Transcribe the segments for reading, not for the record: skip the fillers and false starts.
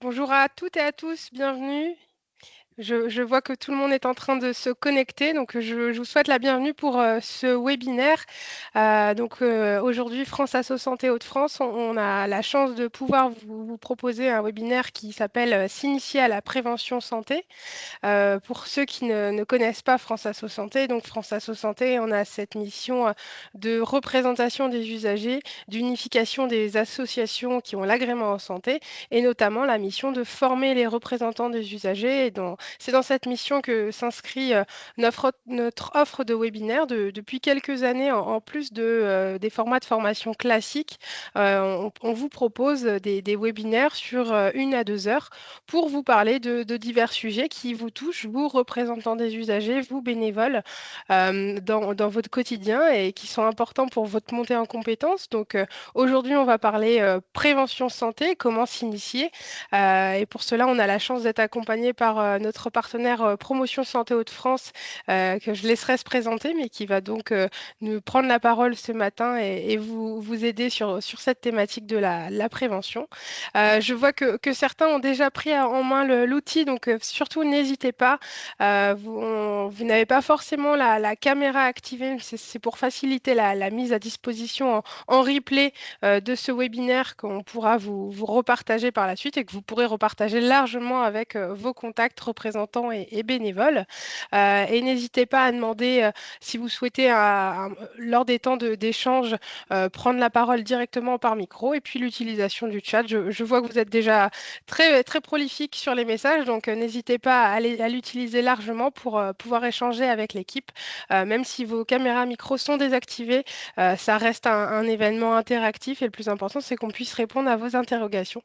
Bonjour à toutes et à tous, bienvenue. Je vois que tout le monde est en train de se connecter, donc je vous souhaite la bienvenue pour ce webinaire. Aujourd'hui, France Asso Santé Hauts-de-France, on a la chance de pouvoir vous proposer un webinaire qui s'appelle S'initier à la prévention santé. Pour ceux qui ne connaissent pas France Asso Santé, donc France Asso Santé, on a cette mission de représentation des usagers, d'unification des associations qui ont l'agrément en santé et notamment la mission de former les représentants des usagers. C'est dans cette mission que s'inscrit notre offre de webinaire depuis quelques années, en plus des formats de formation classiques. On vous propose des webinaires sur 1 à 2 heures pour vous parler de divers sujets qui vous touchent, vous, représentants des usagers, vous, bénévoles, dans votre quotidien et qui sont importants pour votre montée en compétences. Aujourd'hui, on va parler prévention santé, comment s'initier. Et pour cela, on a la chance d'être accompagné par notre partenaire Promotion Santé Hauts-de-France, que je laisserai se présenter, mais qui va donc nous prendre la parole ce matin et vous aider sur cette thématique de la prévention. Je vois que certains ont déjà pris en main l'outil, donc surtout n'hésitez pas. Vous n'avez pas forcément la caméra activée, mais c'est pour faciliter la mise à disposition en replay de ce webinaire qu'on pourra vous repartager par la suite et que vous pourrez repartager largement avec vos contacts, représentants et bénévoles. Et n'hésitez pas à demander si vous souhaitez, lors des temps d'échange, prendre la parole directement par micro et puis l'utilisation du chat. Je vois que vous êtes déjà très, très prolifique sur les messages, donc n'hésitez pas à l'utiliser largement pour pouvoir échanger avec l'équipe. Même si vos caméras micros sont désactivées, ça reste un événement interactif et le plus important, c'est qu'on puisse répondre à vos interrogations.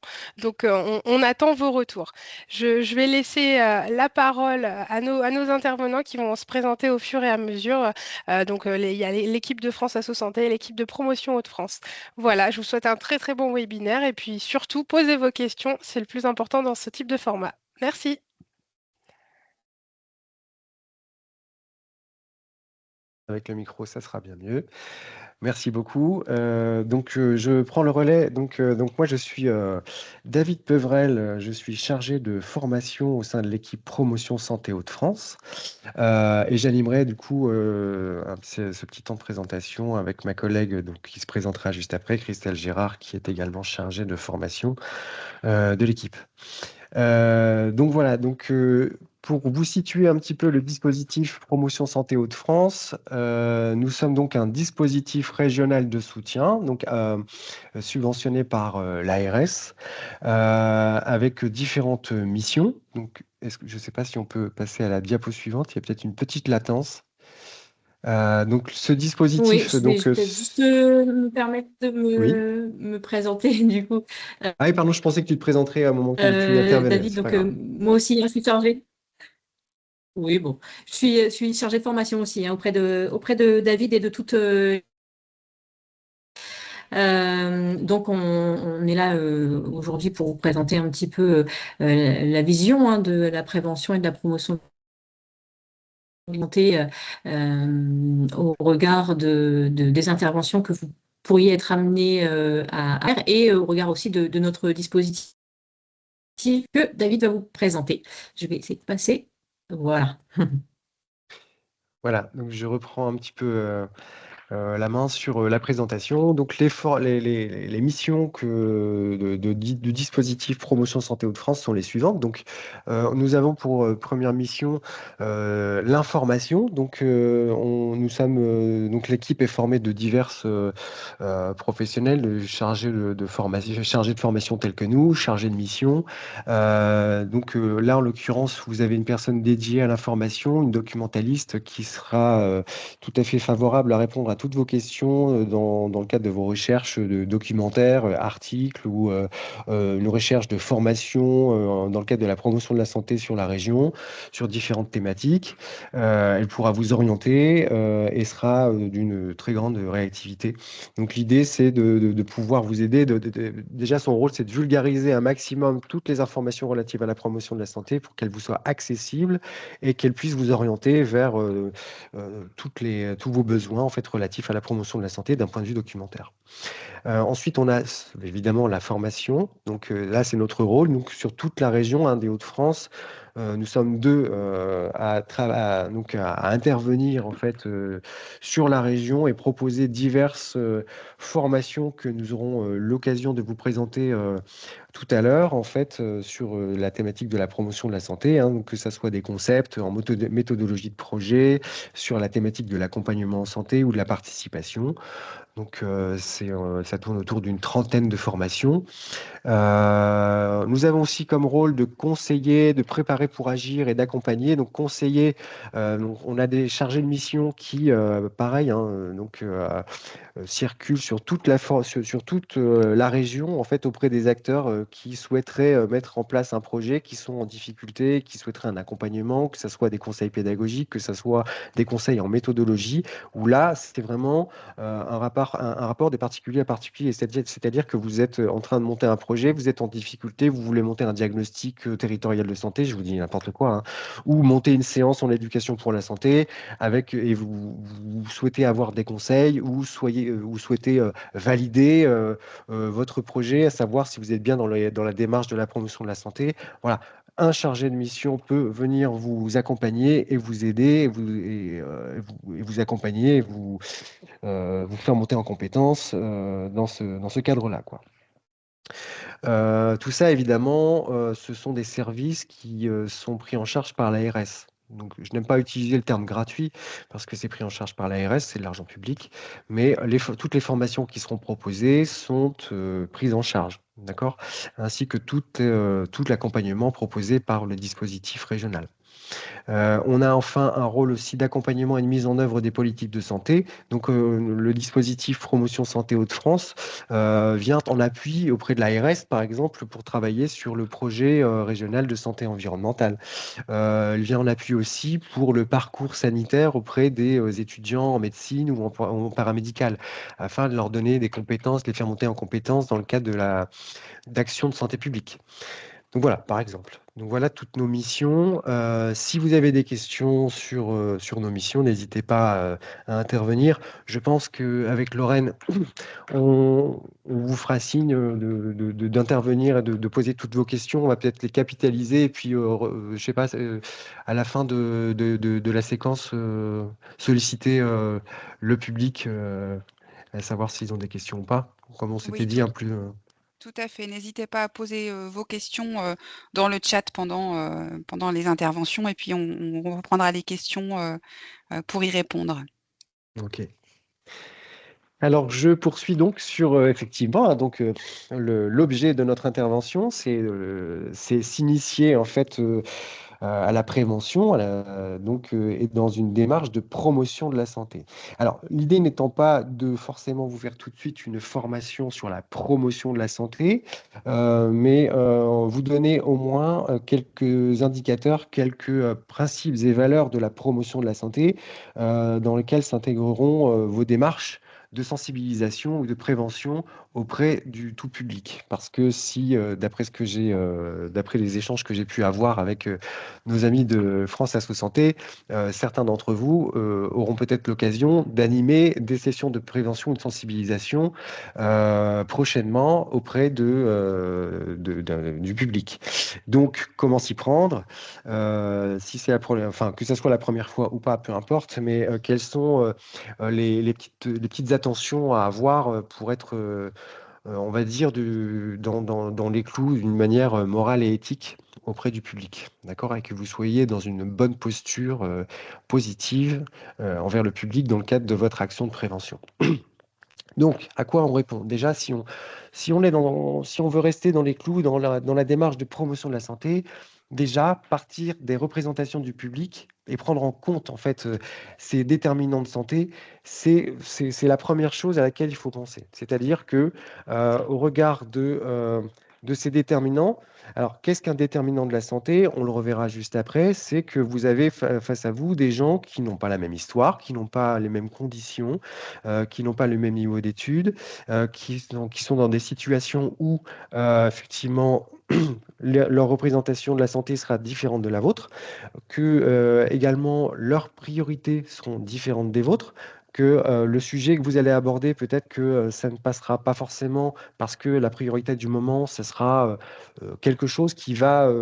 On attend vos retours. Je vais laisser la parole à nos intervenants qui vont se présenter au fur et à mesure. Il y a l'équipe de France Asso Santé et l'équipe de promotion Hauts-de-France. Voilà, je vous souhaite un très très bon webinaire et puis surtout, posez vos questions, c'est le plus important dans ce type de format. Merci. Avec le micro, ça sera bien mieux. Merci beaucoup. Je prends le relais. Moi, je suis David Pevrel. Je suis chargé de formation au sein de l'équipe Promotion Santé Hauts-de-France. Et j'animerai du coup ce petit temps de présentation avec ma collègue qui se présentera juste après, Christelle Gérard, qui est également chargée de formation de l'équipe. Pour vous situer un petit peu le dispositif Promotion Santé Hauts-de-France, nous sommes donc un dispositif régional de soutien, subventionné par l'ARS, avec différentes missions. Je ne sais pas si on peut passer à la diapo suivante, il y a peut-être une petite latence. Ce Oui, dispositif, je vais peut-être juste me permettre de oui. me présenter du coup. Ah oui, pardon, je pensais que tu te présenterais à un moment que tu intervenais, David, c'est pas grave. moi aussi, hein, je suis chargée. Oui, bon, je suis chargée de formation aussi, hein, auprès de David et de toute. On est là aujourd'hui pour vous présenter un petit peu la vision, hein, de la prévention et de la promotion de la santé au regard des interventions que vous pourriez être amené à faire et au regard aussi de notre dispositif que David va vous présenter. Je vais essayer de passer. Voilà. Voilà, donc je reprends un petit peu la main sur la présentation. Donc, les missions du dispositif Promotion Santé Hauts-de-France sont les suivantes. Nous avons pour première mission l'information. Donc, l'équipe est formée de diverses professionnels chargés chargés de formation tels que nous, chargés de mission. Là, en l'occurrence, vous avez une personne dédiée à l'information, une documentaliste qui sera tout à fait favorable à répondre à toutes vos questions dans le cadre de vos recherches de documentaires, articles ou une recherche de formation dans le cadre de la promotion de la santé sur la région, sur différentes thématiques. Elle pourra vous orienter et sera d'une très grande réactivité. Donc l'idée, c'est de pouvoir vous aider. Déjà, son rôle, c'est de vulgariser un maximum toutes les informations relatives à la promotion de la santé pour qu'elles vous soient accessibles et qu'elles puissent vous orienter vers tous vos besoins en fait, relatifs à la promotion de la santé d'un point de vue documentaire. Ensuite, on a évidemment la formation. Donc là, c'est notre rôle. Donc, sur toute la région des Hauts-de-France, nous sommes deux à intervenir en fait sur la région et proposer diverses formations que nous aurons l'occasion de vous présenter tout à l'heure en fait sur la thématique de la promotion de la santé, donc que ce soit des concepts en méthodologie de projet, sur la thématique de l'accompagnement en santé ou de la participation. Donc, ça tourne autour d'une trentaine de formations. Nous avons aussi comme rôle de conseiller, de préparer pour agir et d'accompagner. Donc, conseiller, donc, on a des chargés de mission qui, pareil, circulent sur toute sur toute la région, en fait, auprès des acteurs qui souhaiteraient mettre en place un projet, qui sont en difficulté, qui souhaiteraient un accompagnement, que ce soit des conseils pédagogiques, que ce soit des conseils en méthodologie, où là, c'était vraiment un rapport des particuliers à particulier. C'est-à-dire que vous êtes en train de monter un projet, vous êtes en difficulté, vous voulez monter un diagnostic territorial de santé, je vous dis n'importe quoi, ou monter une séance en éducation pour la santé, et vous souhaitez avoir des conseils, ou souhaitez valider votre projet, à savoir si vous êtes bien dans la démarche de la promotion de la santé. Voilà. Un chargé de mission peut venir vous accompagner et vous aider, et vous accompagner, vous faire monter en compétences dans ce cadre-là, quoi. Tout ça, évidemment, ce sont des services qui sont pris en charge par l'ARS. Donc, je n'aime pas utiliser le terme gratuit parce que c'est pris en charge par l'ARS, c'est de l'argent public, mais toutes les formations qui seront proposées sont prises en charge, d'accord? Ainsi que tout l'accompagnement proposé par le dispositif régional. On a enfin un rôle aussi d'accompagnement et de mise en œuvre des politiques de santé. Donc, le dispositif Promotion Santé Hauts-de-France vient en appui auprès de l'ARS, par exemple, pour travailler sur le projet régional de santé environnementale. Elle vient en appui aussi pour le parcours sanitaire auprès des étudiants en médecine ou en paramédical, afin de leur donner des compétences, de les faire monter en compétences dans le cadre d'actions de santé publique. Donc voilà, par exemple. Donc voilà toutes nos missions. Si vous avez des questions sur nos missions, n'hésitez pas à intervenir. Je pense qu'avec Lorraine, on vous fera signe d'intervenir et de poser toutes vos questions. On va peut-être les capitaliser et puis, je sais pas, à la fin de la séquence, solliciter le public, à savoir s'ils ont des questions ou pas. Comme on s'était Oui, dit, tout à fait. N'hésitez pas à poser vos questions dans le chat pendant les interventions et puis on reprendra les questions pour y répondre. Ok. Alors, je poursuis donc sur effectivement, donc l'objet de notre intervention, c'est s'initier en fait à la prévention, et dans une démarche de promotion de la santé. Alors, l'idée n'étant pas de forcément vous faire tout de suite une formation sur la promotion de la santé, mais vous donner au moins quelques indicateurs, quelques principes et valeurs de la promotion de la santé, dans lesquels s'intégreront vos démarches de sensibilisation ou de prévention auprès du tout public. Parce que si, d'après les échanges que j'ai pu avoir avec nos amis de France Asso Santé, certains d'entre vous auront peut-être l'occasion d'animer des sessions de prévention ou de sensibilisation prochainement auprès du public. Donc, comment s'y prendre? Si c'est enfin, que ce soit la première fois ou pas, peu importe, mais quelles sont les petites attentions à avoir pour être, on va dire, dans les clous d'une manière morale et éthique auprès du public, d'accord? Et que vous soyez dans une bonne posture positive envers le public dans le cadre de votre action de prévention. Donc, à quoi on répond? Déjà, si on veut rester dans les clous, dans la démarche de promotion de la santé, déjà partir des représentations du public et prendre en compte en fait ces déterminants de santé, c'est la première chose à laquelle il faut penser. C'est-à-dire que au regard de ces déterminants, alors qu'est-ce qu'un déterminant de la santé? On le reverra juste après, c'est que vous avez face à vous des gens qui n'ont pas la même histoire, qui n'ont pas les mêmes conditions, qui n'ont pas le même niveau d'études, qui sont dans des situations où effectivement leur représentation de la santé sera différente de la vôtre, que également leurs priorités seront différentes des vôtres, que le sujet que vous allez aborder, peut-être que ça ne passera pas forcément parce que la priorité du moment, ce sera quelque chose qui va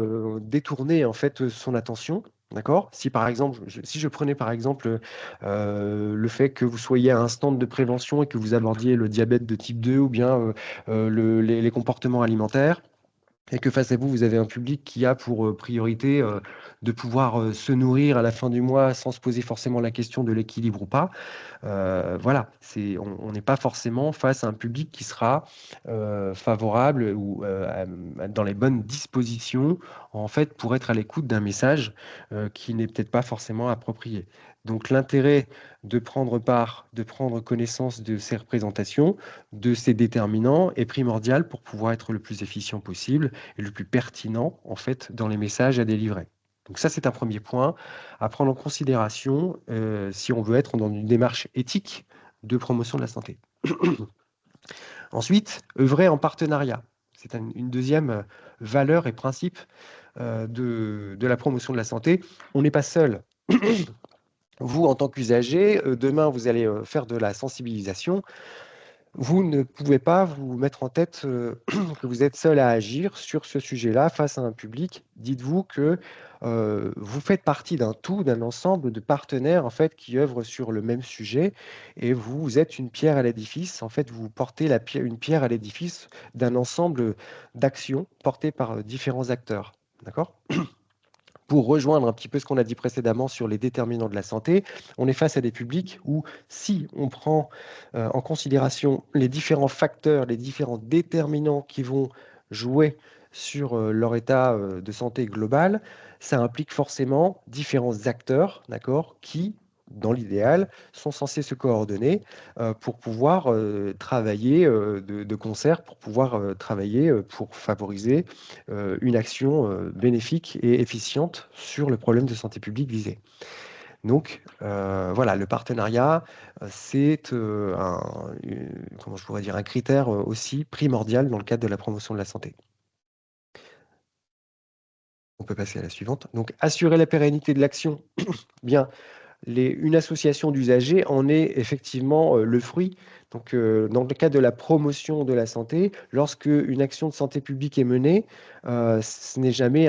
détourner en fait son attention. D'accord? Si par exemple, si je prenais par exemple le fait que vous soyez à un stand de prévention et que vous abordiez le diabète de type 2 ou bien les comportements alimentaires, et que face à vous, vous avez un public qui a pour priorité de pouvoir se nourrir à la fin du mois sans se poser forcément la question de l'équilibre ou pas, voilà, on n'est pas forcément face à un public qui sera favorable ou dans les bonnes dispositions, en fait, pour être à l'écoute d'un message qui n'est peut-être pas forcément approprié. Donc l'intérêt de prendre part, de prendre connaissance de ces représentations, de ces déterminants est primordial pour pouvoir être le plus efficient possible et le plus pertinent, en fait, dans les messages à délivrer. Donc ça, c'est un premier point à prendre en considération si on veut être dans une démarche éthique de promotion de la santé. Ensuite, œuvrer en partenariat. C'est une deuxième valeur et principe de la promotion de la santé. On n'est pas seul. Vous, en tant qu'usager, demain, vous allez faire de la sensibilisation. Vous ne pouvez pas vous mettre en tête que vous êtes seul à agir sur ce sujet-là face à un public. Dites-vous que vous faites partie d'un tout, d'un ensemble de partenaires en fait qui œuvrent sur le même sujet et vous êtes une pierre à l'édifice. En fait, vous portez une pierre à l'édifice d'un ensemble d'actions portées par différents acteurs. D'accord? Pour rejoindre un petit peu ce qu'on a dit précédemment sur les déterminants de la santé, on est face à des publics où, si on prend en considération les différents facteurs, les différents déterminants qui vont jouer sur leur état de santé global, ça implique forcément différents acteurs, d'accord, qui, dans l'idéal, sont censés se coordonner pour pouvoir travailler de concert, pour pouvoir travailler pour favoriser une action bénéfique et efficiente sur le problème de santé publique visé. Donc, voilà, le partenariat, c'est comment je pourrais dire, un critère aussi primordial dans le cadre de la promotion de la santé. On peut passer à la suivante. Donc, assurer la pérennité de l'action. Bien, une association d'usagers en est effectivement le fruit. Donc, dans le cadre de la promotion de la santé, lorsque une action de santé publique est menée, ce n'est jamais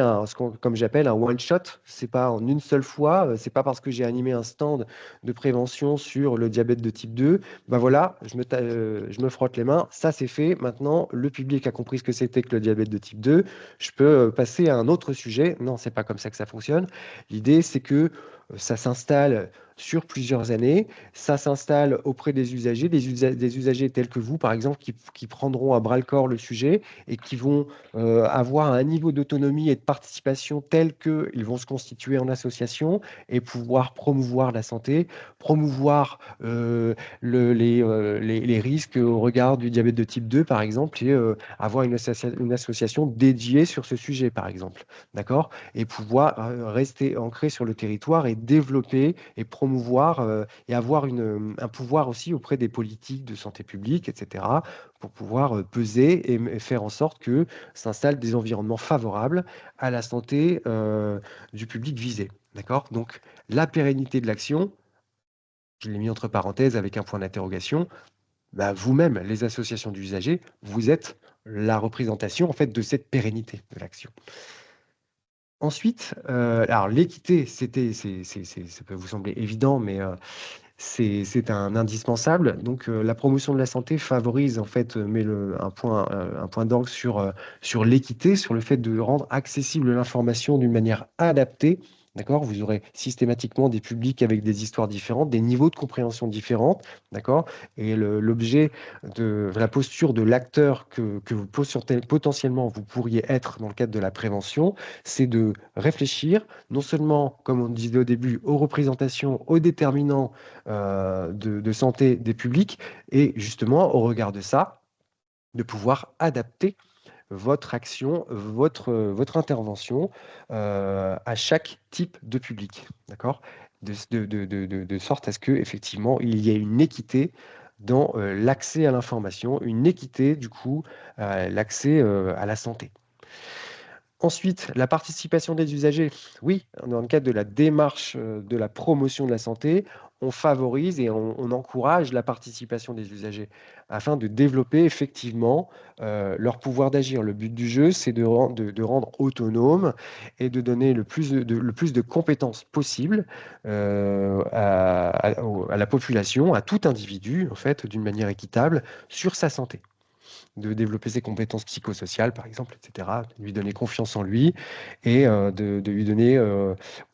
comme j'appelle un one shot. C'est pas en une seule fois. C'est pas parce que j'ai animé un stand de prévention sur le diabète de type 2. Ben voilà, je me frotte les mains. Ça, c'est fait. Maintenant, le public a compris ce que c'était que le diabète de type 2. Je peux passer à un autre sujet. Non, c'est pas comme ça que ça fonctionne. L'idée, c'est que ça s'installe sur plusieurs années, ça s'installe auprès des usagers, des usagers tels que vous, par exemple, qui prendront à bras-le-corps le sujet et qui vont avoir un niveau d'autonomie et de participation tel qu'ils vont se constituer en association et pouvoir promouvoir la santé, promouvoir les risques au regard du diabète de type 2, par exemple, et avoir une association dédiée sur ce sujet, par exemple. D'accord? Et pouvoir rester ancré sur le territoire et développer et promouvoir et avoir un pouvoir aussi auprès des politiques de santé publique, etc., pour pouvoir peser et faire en sorte que s'installent des environnements favorables à la santé du public visé. D'accord? Donc, la pérennité de l'action, je l'ai mis entre parenthèses avec un point d'interrogation, bah, vous-même, les associations d'usagers, vous êtes la représentation en fait de cette pérennité de l'action. Ensuite, alors l'équité, ça peut vous sembler évident, mais c'est un indispensable. Donc, la promotion de la santé favorise en fait, met un point d'orgue sur l'équité, sur le fait de rendre accessible l'information d'une manière adaptée. D'accord? Vous aurez systématiquement des publics avec des histoires différentes, des niveaux de compréhension différentes. D'accord? Et l'objet de la posture de l'acteur que vous potentiellement vous pourriez être dans le cadre de la prévention, c'est de réfléchir non seulement, comme on disait au début, aux représentations, aux déterminants de santé des publics et justement, au regard de ça, de pouvoir adapter votre action, votre intervention à chaque type de public, d'accord? De sorte à ce qu'effectivement, il y ait une équité dans l'accès à l'information, une équité, du coup, l'accès à la santé. Ensuite, la participation des usagers. Oui, dans le cadre de la démarche de la promotion de la santé, on favorise et on encourage la participation des usagers afin de développer effectivement leur pouvoir d'agir. Le but du jeu, c'est de rendre autonome et de donner le plus de compétences possibles à la population, à tout individu, en fait, d'une manière équitable, sur sa santé. De développer ses compétences psychosociales, par exemple, etc., de lui donner confiance en lui et de lui donner...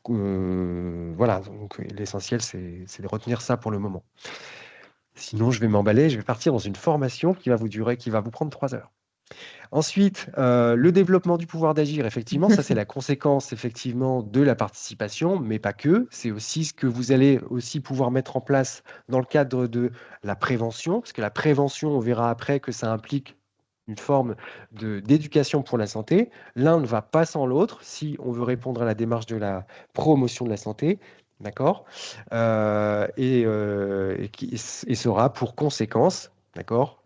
voilà, donc l'essentiel, c'est de retenir ça pour le moment. Sinon, je vais m'emballer, je vais partir dans une formation qui va vous prendre 3 heures. Ensuite, le développement du pouvoir d'agir, effectivement, ça c'est la conséquence effectivement de la participation, mais pas que. C'est aussi ce que vous allez aussi pouvoir mettre en place dans le cadre de la prévention, parce que la prévention, on verra après que ça implique une forme d'éducation pour la santé. L'un ne va pas sans l'autre si on veut répondre à la démarche de la promotion de la santé. D'accord, et sera pour conséquence, d'accord,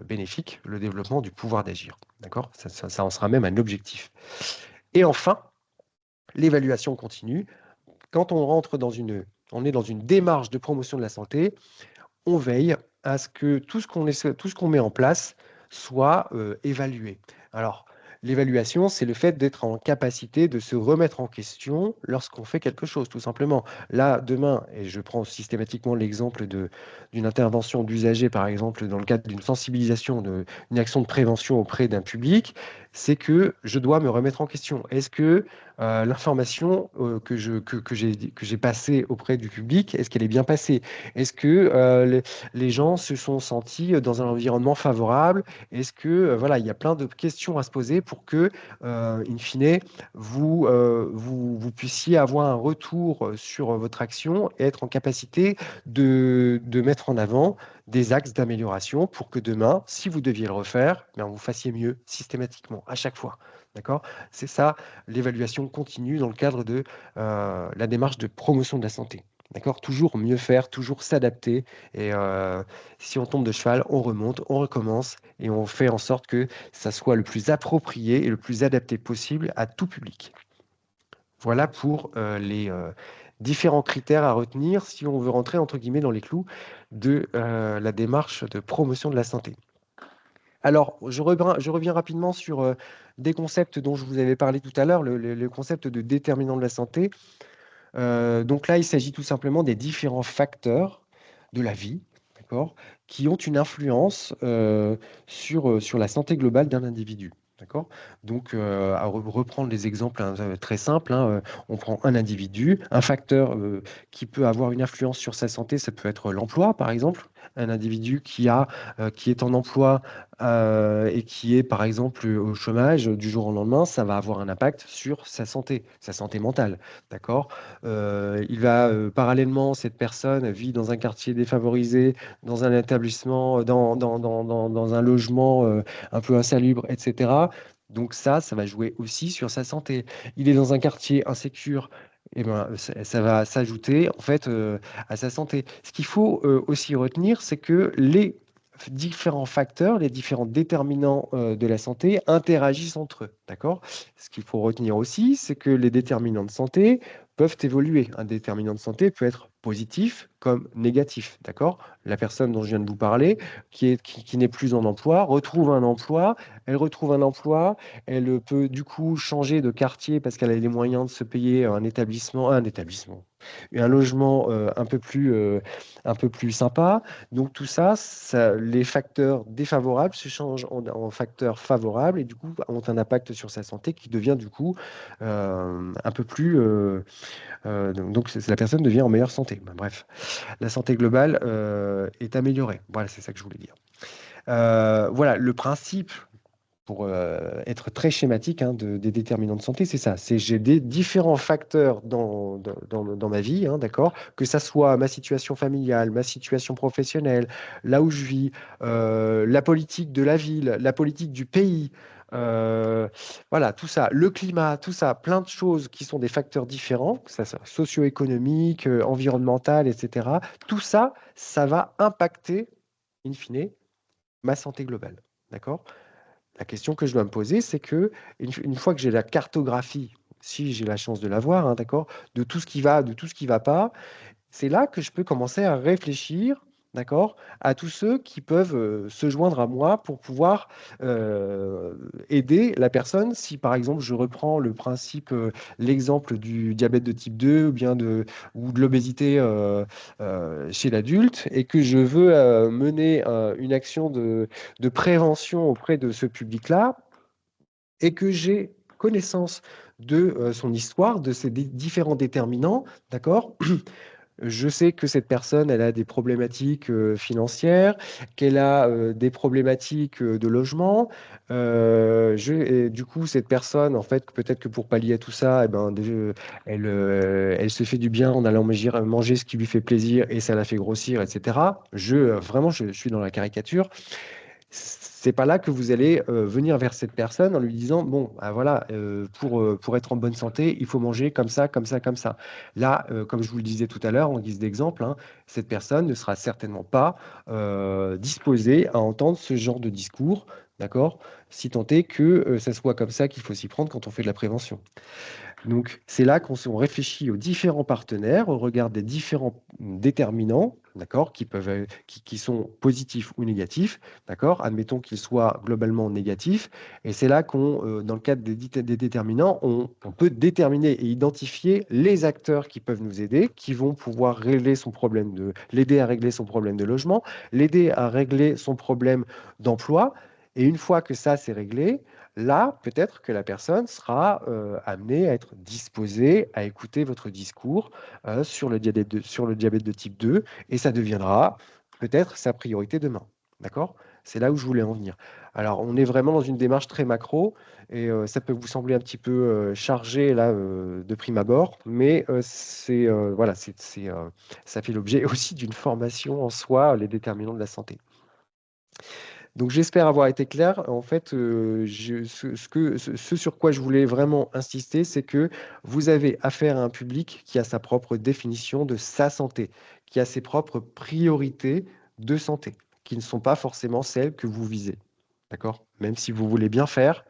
bénéfique, le développement du pouvoir d'agir. D'accord, ça en sera même un objectif. Et enfin, l'évaluation continue. Quand on rentre on est dans une démarche de promotion de la santé, on veille à ce que tout ce qu'on met en place soit évalué. Alors, l'évaluation, c'est le fait d'être en capacité de se remettre en question lorsqu'on fait quelque chose, tout simplement. Là, demain, et je prends systématiquement l'exemple d'une intervention d'usager, par exemple, dans le cadre d'une sensibilisation, d'une action de prévention auprès d'un public, c'est que je dois me remettre en question. Est-ce que l'information que j'ai passée auprès du public, est-ce qu'elle est bien passée? Est-ce que les gens se sont sentis dans un environnement favorable? Est-ce que, voilà, il y a plein de questions à se poser pour que, in fine, vous puissiez avoir un retour sur votre action et être en capacité de mettre en avant des axes d'amélioration pour que demain, si vous deviez le refaire, bien, vous fassiez mieux systématiquement, à chaque fois. D'accord? C'est ça, l'évaluation continue dans le cadre de la démarche de promotion de la santé. D'accord? Toujours mieux faire, toujours s'adapter. Et si on tombe de cheval, on remonte, on recommence et on fait en sorte que ça soit le plus approprié et le plus adapté possible à tout public. Voilà pour les différents critères à retenir si on veut rentrer, entre guillemets, dans les clous de la démarche de promotion de la santé. Alors, je reviens rapidement sur des concepts dont je vous avais parlé tout à l'heure, le concept de déterminant de la santé. Donc là, il s'agit tout simplement des différents facteurs de la vie, d'accord, qui ont une influence sur la santé globale d'un individu. D'accord? Donc, à reprendre les exemples très simples, hein, on prend un individu, un facteur qui peut avoir une influence sur sa santé, ça peut être l'emploi, par exemple. Un individu qui est en emploi et qui est, par exemple, au chômage du jour au lendemain, ça va avoir un impact sur sa santé mentale. D'accord? Il va parallèlement, cette personne vit dans un quartier défavorisé, dans un établissement, dans un logement un peu insalubre, etc. Donc ça va jouer aussi sur sa santé. Il est dans un quartier insécure, et ben, ça va s'ajouter en fait à sa santé. Ce qu'il faut aussi retenir, c'est que les différents facteurs, les différents déterminants de la santé interagissent entre eux. D'accord? Ce qu'il faut retenir aussi, c'est que les déterminants de santé peuvent évoluer. Un déterminant de santé peut être positif comme négatif. D'accord? La personne dont je viens de vous parler, qui n'est plus en emploi, retrouve un emploi. Elle retrouve un emploi. Elle peut du coup changer de quartier parce qu'elle a les moyens de se payer un établissement, un logement un peu plus sympa. Donc tout ça, les facteurs défavorables se changent en facteurs favorables et du coup ont un impact sur sa santé qui devient du coup un peu plus... donc la personne devient en meilleure santé. Ben, bref, la santé globale est améliorée. Voilà, c'est ça que je voulais dire. Voilà, le principe, pour être très schématique, hein, des déterminants de santé, c'est ça. C'est j'ai des différents facteurs dans ma vie, hein, d'accord? Que ça soit ma situation familiale, ma situation professionnelle, là où je vis, la politique de la ville, la politique du pays, voilà, tout ça, le climat, tout ça, plein de choses qui sont des facteurs différents, que ça soit socio-économique, environnemental, etc. Tout ça, ça va impacter, in fine, ma santé globale, d'accord? La question que je dois me poser, c'est que une fois que j'ai la cartographie, si j'ai la chance de l'avoir, hein, d'accord, de tout ce qui va pas, c'est là que je peux commencer à réfléchir, d'accord, à tous ceux qui peuvent se joindre à moi pour pouvoir aider la personne. Si par exemple je reprends le principe, l'exemple du diabète de type 2 ou de l'obésité chez l'adulte et que je veux mener une action de prévention auprès de ce public-là et que j'ai connaissance de son histoire, de ses différents déterminants, d'accord? Je sais que cette personne, elle a des problématiques financières, qu'elle a des problématiques de logement. Et du coup, cette personne, en fait, peut-être que pour pallier à tout ça, eh ben, elle se fait du bien en allant manger ce qui lui fait plaisir et ça la fait grossir, etc. Vraiment, je suis dans la caricature. C'est pas là que vous allez venir vers cette personne en lui disant, bon, ah, voilà, pour être en bonne santé, il faut manger comme ça, comme ça, comme ça. Là, comme je vous le disais tout à l'heure, en guise d'exemple, hein, cette personne ne sera certainement pas disposée à entendre ce genre de discours, d'accord? Si tant est que ça soit comme ça qu'il faut s'y prendre quand on fait de la prévention. Donc, c'est là on réfléchit aux différents partenaires, au regard des différents déterminants, d'accord, qui sont positifs ou négatifs, d'accord. Admettons qu'ils soient globalement négatifs, et c'est là dans le cadre des déterminants, on peut déterminer et identifier les acteurs qui peuvent nous aider, qui vont pouvoir l'aider à régler son problème de logement, l'aider à régler son problème d'emploi. Et une fois que ça c'est réglé, là, peut-être que la personne sera amenée à être disposée à écouter votre discours sur le diabète de type 2 et ça deviendra peut-être sa priorité demain. D'accord? C'est là où je voulais en venir. Alors, on est vraiment dans une démarche très macro et ça peut vous sembler un petit peu chargé là de prime abord, mais voilà, ça fait l'objet aussi d'une formation en soi, les déterminants de la santé. Donc j'espère avoir été clair. En fait, ce sur quoi je voulais vraiment insister, c'est que vous avez affaire à un public qui a sa propre définition de sa santé, qui a ses propres priorités de santé, qui ne sont pas forcément celles que vous visez. D'accord? Même si vous voulez bien faire,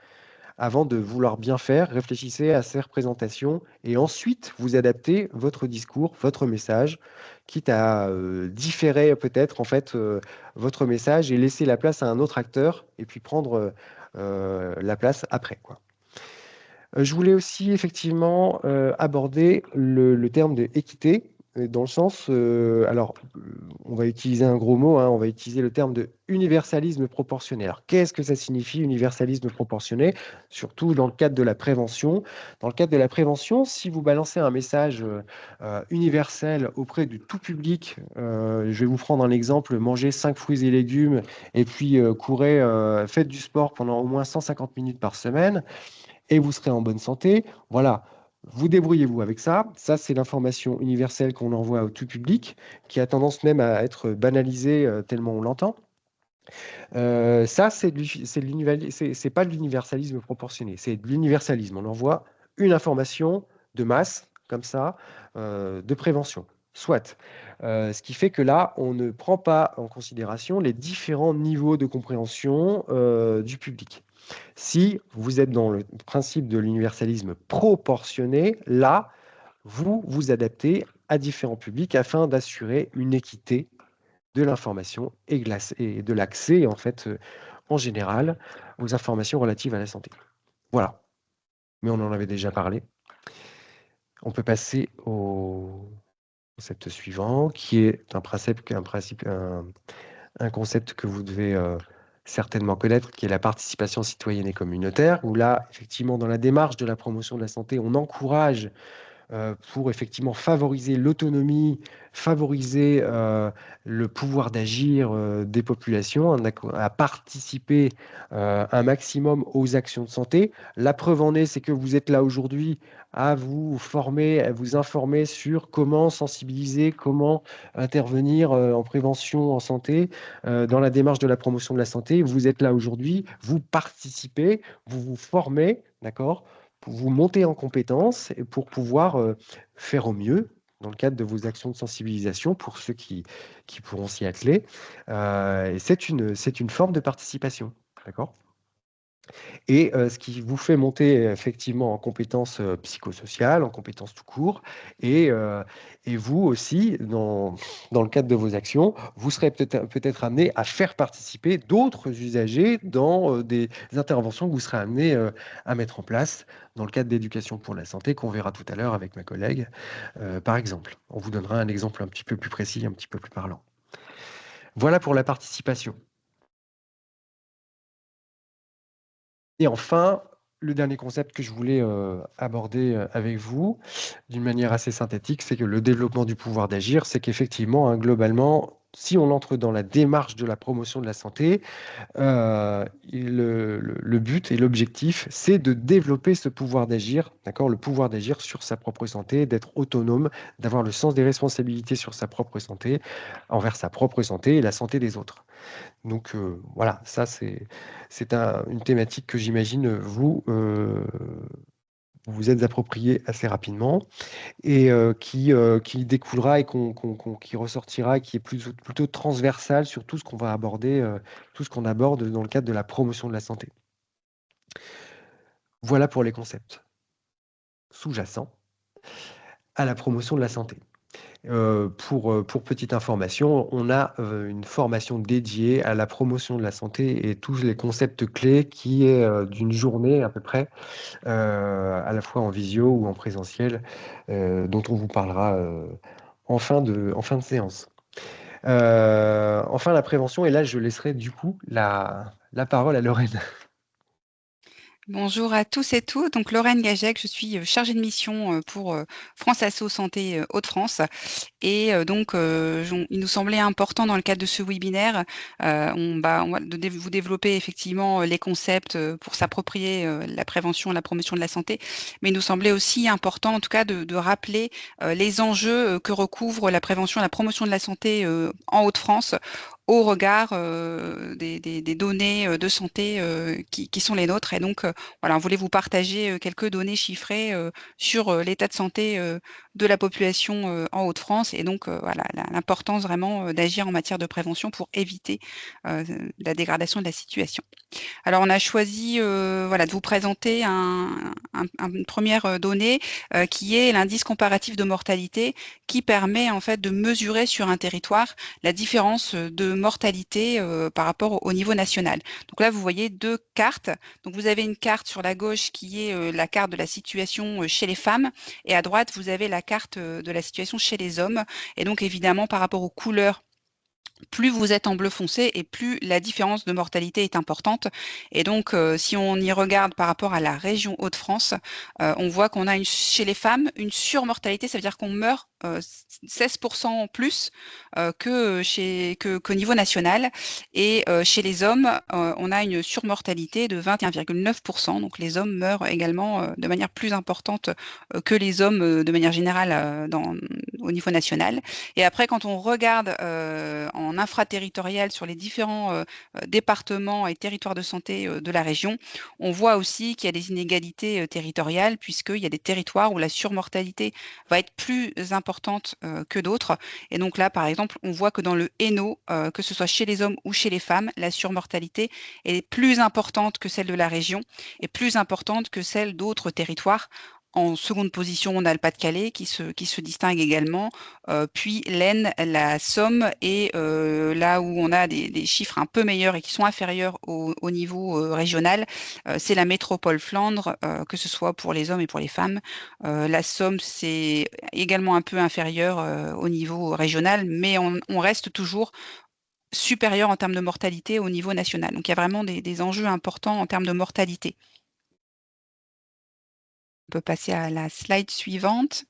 avant de vouloir bien faire, réfléchissez à ces représentations et ensuite vous adaptez votre discours, votre message, quitte à différer peut-être en fait votre message et laisser la place à un autre acteur et puis prendre la place après, quoi. Je voulais aussi effectivement aborder le terme de équité, dans le sens, on va utiliser un gros mot, hein, on va utiliser le terme de universalisme proportionné. Alors, qu'est-ce que ça signifie, universalisme proportionné? Surtout dans le cadre de la prévention. Dans le cadre de la prévention, si vous balancez un message universel auprès du tout public, je vais vous prendre un exemple, mangez 5 fruits et légumes et puis faites du sport pendant au moins 150 minutes par semaine, et vous serez en bonne santé. Voilà, vous débrouillez-vous avec ça. Ça, c'est l'information universelle qu'on envoie au tout public, qui a tendance même à être banalisée tellement on l'entend. Ça, c'est pas de l'universalisme proportionné, c'est de l'universalisme. On envoie une information de masse, comme ça, de prévention. Soit. Ce qui fait que là, on ne prend pas en considération les différents niveaux de compréhension du public. Si vous êtes dans le principe de l'universalisme proportionné, là, vous vous adaptez à différents publics afin d'assurer une équité de l'information et de l'accès, en fait, en général, aux informations relatives à la santé. Voilà. Mais on en avait déjà parlé. On peut passer au concept suivant, qui est un concept que vous devez certainement connaître, qui est la participation citoyenne et communautaire, où là, effectivement, dans la démarche de la promotion de la santé, on encourage pour effectivement favoriser l'autonomie, favoriser le pouvoir d'agir des populations, à participer un maximum aux actions de santé. La preuve en est, c'est que vous êtes là aujourd'hui à vous former, à vous informer sur comment sensibiliser, comment intervenir en prévention en santé, dans la démarche de la promotion de la santé. Vous êtes là aujourd'hui, vous participez, vous vous formez, d'accord, pour vous monter en compétences et pour pouvoir faire au mieux dans le cadre de vos actions de sensibilisation pour ceux qui pourront s'y atteler. Et c'est une forme de participation. D'accord ? Et ce qui vous fait monter effectivement en compétences psychosociales, en compétences tout court. Et vous aussi, dans le cadre de vos actions, vous serez peut-être amené à faire participer d'autres usagers dans des interventions que vous serez amené à mettre en place dans le cadre d'éducation pour la santé qu'on verra tout à l'heure avec ma collègue, par exemple. On vous donnera un exemple un petit peu plus précis, un petit peu plus parlant. Voilà pour la participation. Et enfin, le dernier concept que je voulais aborder avec vous, d'une manière assez synthétique, c'est que le développement du pouvoir d'agir, c'est qu'effectivement, hein, globalement, si on entre dans la démarche de la promotion de la santé, le but et l'objectif, c'est de développer ce pouvoir d'agir, d'accord, le pouvoir d'agir sur sa propre santé, d'être autonome, d'avoir le sens des responsabilités sur sa propre santé, envers sa propre santé et la santé des autres. Donc voilà, ça c'est une thématique que j'imagine vous vous êtes approprié assez rapidement et qui découlera et qui ressortira, qui est plutôt transversal sur tout ce qu'on va aborder, tout ce qu'on aborde dans le cadre de la promotion de la santé. Voilà pour les concepts sous-jacents à la promotion de la santé. Pour petite information, on a une formation dédiée à la promotion de la santé et tous les concepts clés qui est d'une journée à peu près, à la fois en visio ou en présentiel, dont on vous parlera en fin de séance. Enfin, la prévention, et là, je laisserai du coup la parole à Lorraine. Bonjour à tous et toutes. Donc Lorraine Gagec, je suis chargée de mission pour France Asso Santé Hauts-de-France. Et il nous semblait important dans le cadre de ce webinaire, vous développer effectivement les concepts pour s'approprier la prévention et la promotion de la santé. Mais il nous semblait aussi important, en tout cas, de rappeler les enjeux que recouvre la prévention et la promotion de la santé en Hauts-de-France au regard des données de santé qui sont les nôtres. Et donc, voilà, on voulait vous partager quelques données chiffrées sur l'état de santé de la population en Hauts-de-France et donc voilà l'importance vraiment d'agir en matière de prévention pour éviter la dégradation de la situation. Alors on a choisi voilà, de vous présenter une première donnée qui est l'indice comparatif de mortalité qui permet en fait de mesurer sur un territoire la différence de mortalité par rapport au niveau national. Donc là vous voyez deux cartes. Donc vous avez une carte sur la gauche qui est la carte de la situation chez les femmes et à droite vous avez la carte de la situation chez les hommes. Et donc évidemment par rapport aux couleurs, plus vous êtes en bleu foncé et plus la différence de mortalité est importante. Et donc, si on y regarde par rapport à la région Hauts-de-France, on voit qu'on a chez les femmes une surmortalité, ça veut dire qu'on meurt 16% plus qu'au niveau national. Et chez les hommes, on a une surmortalité de 21,9%. Donc les hommes meurent également de manière plus importante que les hommes de manière générale au niveau national. Et après, quand on regarde en infraterritorial sur les différents départements et territoires de santé de la région, on voit aussi qu'il y a des inégalités territoriales puisqu'il y a des territoires où la surmortalité va être plus importante que d'autres. Et donc là, par exemple, on voit que dans le Hainaut, que ce soit chez les hommes ou chez les femmes, la surmortalité est plus importante que celle de la région et plus importante que celle d'autres territoires. En seconde position, on a le Pas-de-Calais qui se distingue également, puis l'Aisne, la Somme et là où on a des chiffres un peu meilleurs et qui sont inférieurs au niveau régional, c'est la métropole Flandre, que ce soit pour les hommes et pour les femmes. La Somme, c'est également un peu inférieur au niveau régional, mais on reste toujours supérieur en termes de mortalité au niveau national. Donc il y a vraiment des enjeux importants en termes de mortalité. On peut passer à la slide suivante.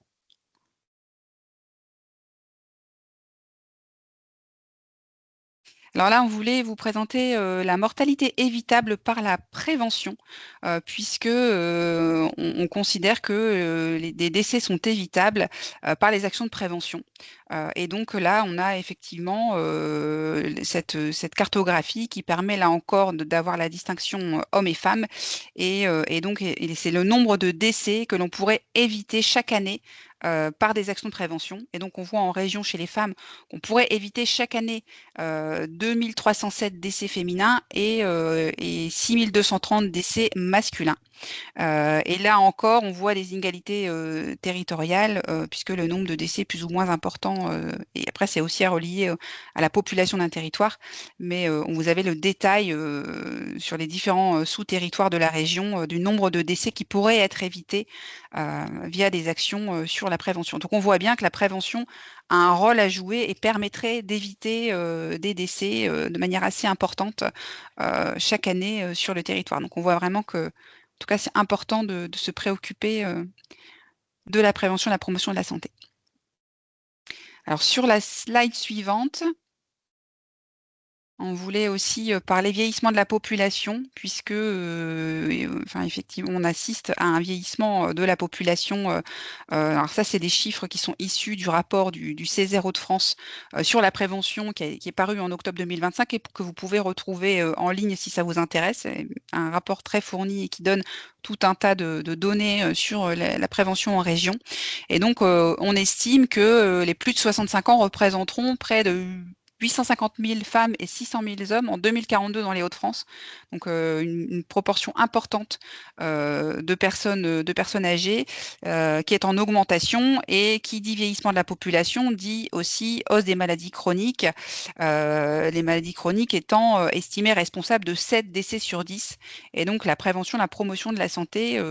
Alors là, on voulait vous présenter la mortalité évitable par la prévention, puisque on considère que des décès sont évitables par les actions de prévention. Et donc là, on a effectivement cette cartographie qui permet là encore d'avoir la distinction hommes et femmes. Et donc, c'est le nombre de décès que l'on pourrait éviter chaque année par des actions de prévention. Et donc, on voit en région chez les femmes qu'on pourrait éviter chaque année 2307 décès féminins et 6230 décès masculins. Et là encore, on voit des inégalités territoriales, puisque le nombre de décès est plus ou moins important. Et après, c'est aussi relié à la population d'un territoire. Mais vous avez le détail sur les différents sous-territoires de la région du nombre de décès qui pourraient être évités via des actions sur la prévention. Donc, on voit bien que la prévention a un rôle à jouer et permettrait d'éviter des décès de manière assez importante chaque année sur le territoire. Donc, on voit vraiment que en tout cas, c'est important de se préoccuper de la prévention et la promotion de la santé. Alors, sur la slide suivante, on voulait aussi parler vieillissement de la population, puisque effectivement, on assiste à un vieillissement de la population. Alors ça, c'est des chiffres qui sont issus du rapport du Césaire Hauts-de-France sur la prévention qui est paru en octobre 2025 et que vous pouvez retrouver en ligne si ça vous intéresse. C'est un rapport très fourni et qui donne tout un tas de données sur la prévention en région. Et donc, on estime que les plus de 65 ans représenteront près de 850 000 femmes et 600 000 hommes en 2042 dans les Hauts-de-France. Donc, une proportion importante de personnes âgées qui est en augmentation. Et qui dit vieillissement de la population dit aussi hausse des maladies chroniques. Les maladies chroniques étant estimées responsables de 7 décès sur 10. Et donc, la prévention, la promotion de la santé,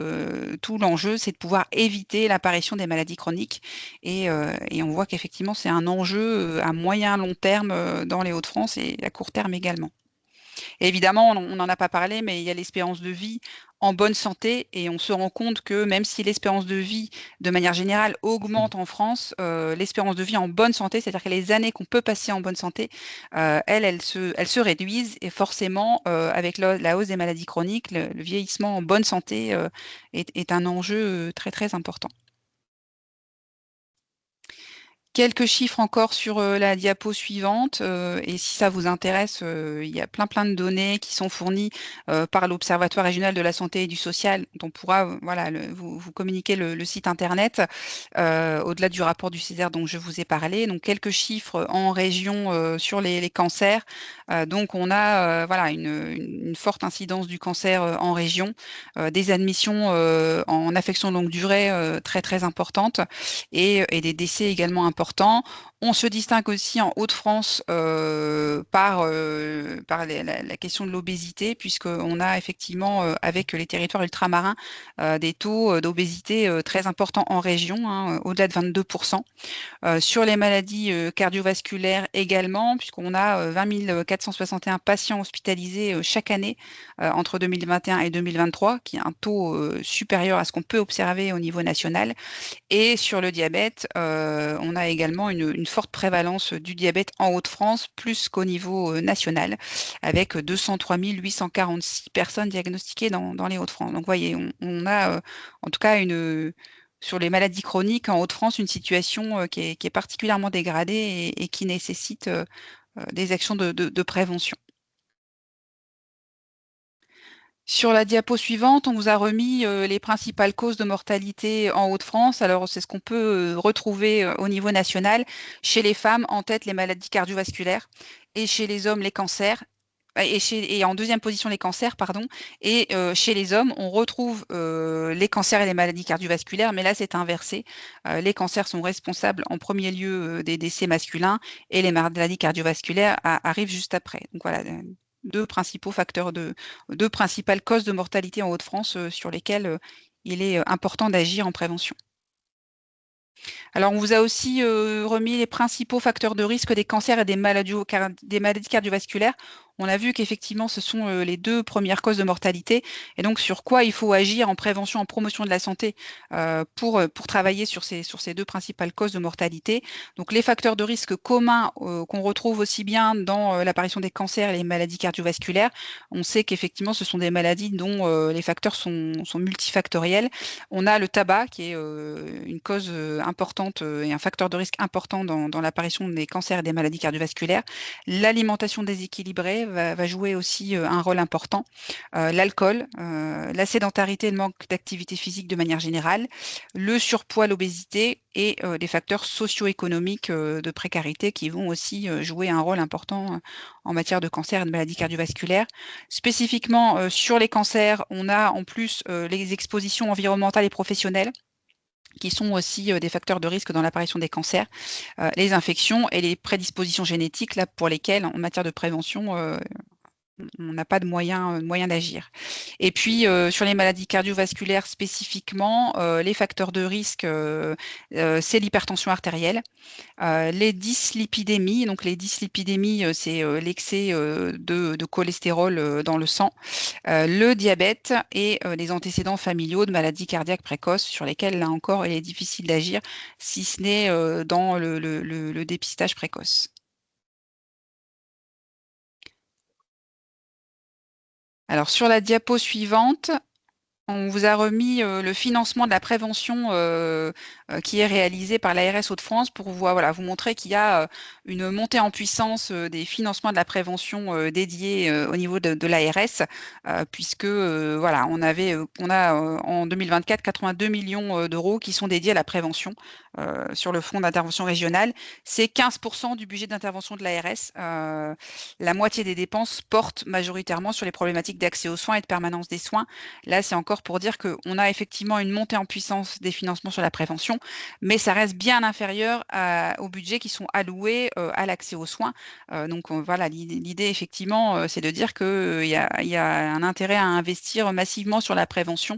tout l'enjeu, c'est de pouvoir éviter l'apparition des maladies chroniques. Et on voit qu'effectivement, c'est un enjeu à moyen long terme dans les Hauts-de-France et à court terme également. Et évidemment, on n'en a pas parlé, mais il y a l'espérance de vie en bonne santé et on se rend compte que même si l'espérance de vie, de manière générale, augmente en France, l'espérance de vie en bonne santé, c'est-à-dire que les années qu'on peut passer en bonne santé, elles se réduisent et forcément, avec la hausse des maladies chroniques, le vieillissement en bonne santé est un enjeu très, très important. Quelques chiffres encore sur la diapo suivante. Et si ça vous intéresse, il y a plein de données qui sont fournies par l'Observatoire régional de la santé et du social, dont on pourra vous communiquer le site internet, au-delà du rapport du Césaire dont je vous ai parlé. Donc, quelques chiffres en région sur les cancers. Donc, on a une forte incidence du cancer en région, des admissions en affection de longue durée très, très importantes et des décès également importants. On se distingue aussi en Hauts-de-France par la question de l'obésité, puisqu'on a effectivement, avec les territoires ultramarins, des taux d'obésité très importants en région, hein, au-delà de 22%. Sur les maladies cardiovasculaires également, puisqu'on a 20 461 patients hospitalisés chaque année entre 2021 et 2023, qui est un taux supérieur à ce qu'on peut observer au niveau national. Et sur le diabète, on a également une forte prévalence du diabète en Hauts-de-France, plus qu'au niveau national, avec 203 846 personnes diagnostiquées dans les Hauts-de-France. Donc, vous voyez, on a en tout cas sur les maladies chroniques en Hauts-de-France, une situation qui est particulièrement dégradée et qui nécessite des actions de prévention. Sur la diapo suivante, on vous a remis les principales causes de mortalité en Hauts-de-France. Alors, c'est ce qu'on peut retrouver au niveau national. Chez les femmes, en tête, les maladies cardiovasculaires et chez les hommes, les cancers. Et en deuxième position, les cancers, pardon. Et chez les hommes, on retrouve les cancers et les maladies cardiovasculaires, mais là, c'est inversé. Les cancers sont responsables en premier lieu des décès masculins et les maladies cardiovasculaires arrivent juste après. Donc voilà, deux principales causes de mortalité en Hauts-de-France sur lesquelles il est important d'agir en prévention. Alors, on vous a aussi remis les principaux facteurs de risque des cancers et des maladies cardiovasculaires. on a vu qu'effectivement, ce sont les 2 premières causes de mortalité. Et donc, sur quoi il faut agir en prévention, en promotion de la santé pour travailler sur ces 2 principales causes de mortalité. Donc, les facteurs de risque communs qu'on retrouve aussi bien dans l'apparition des cancers et les maladies cardiovasculaires. On sait qu'effectivement, ce sont des maladies dont les facteurs sont multifactoriels. On a le tabac qui est une cause importante et un facteur de risque important dans l'apparition des cancers et des maladies cardiovasculaires. L'alimentation déséquilibrée va jouer aussi un rôle important. L'alcool, la sédentarité et le manque d'activité physique de manière générale, le surpoids, l'obésité et les facteurs socio-économiques de précarité qui vont aussi jouer un rôle important en matière de cancer et de maladies cardiovasculaires. Spécifiquement sur les cancers, on a en plus les expositions environnementales et professionnelles qui sont aussi des facteurs de risque dans l'apparition des cancers, les infections et les prédispositions génétiques là, pour lesquelles, en matière de prévention, on n'a pas de moyen d'agir. Et puis, sur les maladies cardiovasculaires spécifiquement, les facteurs de risque, c'est l'hypertension artérielle, les dyslipidémies. Donc, les dyslipidémies, c'est l'excès de cholestérol dans le sang, le diabète et les antécédents familiaux de maladies cardiaques précoces sur lesquels, là encore, il est difficile d'agir si ce n'est dans le dépistage précoce. Alors, sur la diapo suivante, on vous a remis le financement de la prévention qui est réalisé par l'ARS Hauts-de-France pour vous montrer qu'il y a une montée en puissance des financements de la prévention dédiés au niveau de l'ARS, puisque on a en 2024 82 millions d'euros qui sont dédiés à la prévention sur le fonds d'intervention régionale. C'est 15% du budget d'intervention de l'ARS. La moitié des dépenses portent majoritairement sur les problématiques d'accès aux soins et de permanence des soins. Là, c'est encore pour dire qu'on a effectivement une montée en puissance des financements sur la prévention, mais ça reste bien inférieur aux budgets qui sont alloués à l'accès aux soins. Donc voilà, l'idée effectivement, c'est de dire qu'il y a un intérêt à investir massivement sur la prévention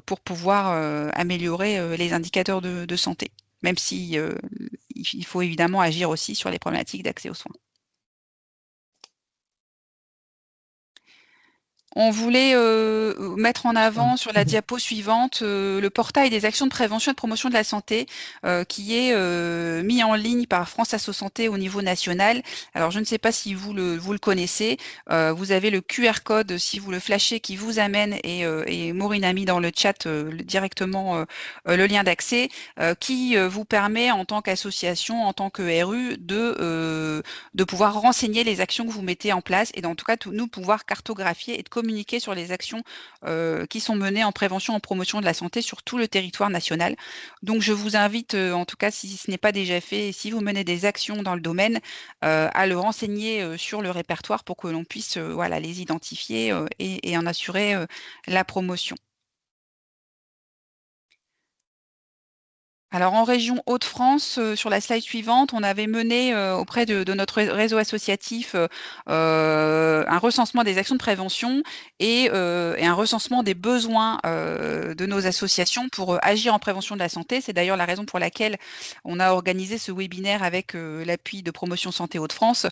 pour pouvoir améliorer les indicateurs de santé, même si il faut évidemment agir aussi sur les problématiques d'accès aux soins. On voulait mettre en avant sur la diapo suivante le portail des actions de prévention et de promotion de la santé qui est mis en ligne par France Asso Santé au niveau national. Alors, je ne sais pas si vous le connaissez. Vous avez le QR code, si vous le flashez, qui vous amène, et Maureen a mis dans le chat directement le lien d'accès, qui vous permet, en tant qu'association, en tant que RU, de pouvoir renseigner les actions que vous mettez en place et en tout cas, nous pouvoir cartographier et de communiquer sur les actions qui sont menées en prévention, en promotion de la santé sur tout le territoire national. Donc, je vous invite, en tout cas, si ce n'est pas déjà fait, si vous menez des actions dans le domaine, à le renseigner sur le répertoire pour que l'on puisse les identifier et en assurer la promotion. Alors, en région Hauts-de-France, sur la slide suivante, on avait mené auprès de notre réseau associatif un recensement des actions de prévention et un recensement des besoins de nos associations pour agir en prévention de la santé. C'est d'ailleurs la raison pour laquelle on a organisé ce webinaire avec l'appui de Promotion Santé Hauts-de-France,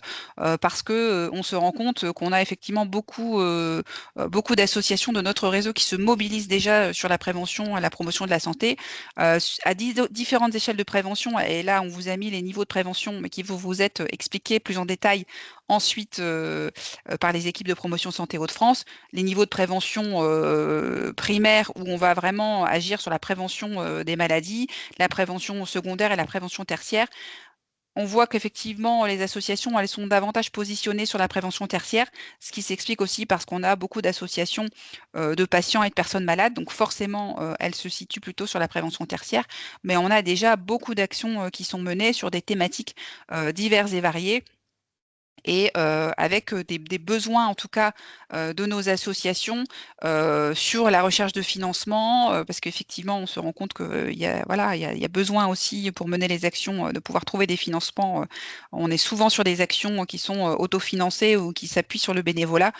parce que on se rend compte qu'on a effectivement beaucoup d'associations de notre réseau qui se mobilisent déjà sur la prévention et la promotion de la santé à différentes échelles de prévention. Et là, on vous a mis les niveaux de prévention, mais qui vous êtes expliqués plus en détail ensuite par les équipes de Promotion Santé Hauts-de-France. Les niveaux de prévention primaire, où on va vraiment agir sur la prévention des maladies, la prévention secondaire et la prévention tertiaire. On voit qu'effectivement, les associations, elles sont davantage positionnées sur la prévention tertiaire, ce qui s'explique aussi parce qu'on a beaucoup d'associations de patients et de personnes malades. Donc forcément, elles se situent plutôt sur la prévention tertiaire. Mais on a déjà beaucoup d'actions qui sont menées sur des thématiques diverses et variées. Et avec des besoins, en tout cas, de nos associations sur la recherche de financement, parce qu'effectivement, on se rend compte qu'il y a besoin aussi pour mener les actions de pouvoir trouver des financements. On est souvent sur des actions qui sont autofinancées ou qui s'appuient sur le bénévolat,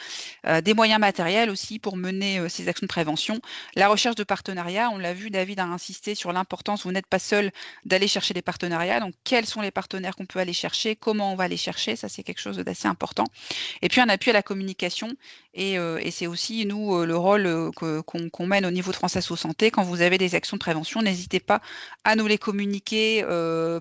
des moyens matériels aussi pour mener ces actions de prévention. La recherche de partenariats, on l'a vu, David a insisté sur l'importance, vous n'êtes pas seul, d'aller chercher des partenariats. Donc, quels sont les partenaires qu'on peut aller chercher, comment on va aller chercher, ça c'est quelque chose chose d'assez important. Et puis un appui à la communication, et c'est aussi nous le rôle qu'on mène au niveau de France Asso Santé. Quand vous avez des actions de prévention, n'hésitez pas à nous les communiquer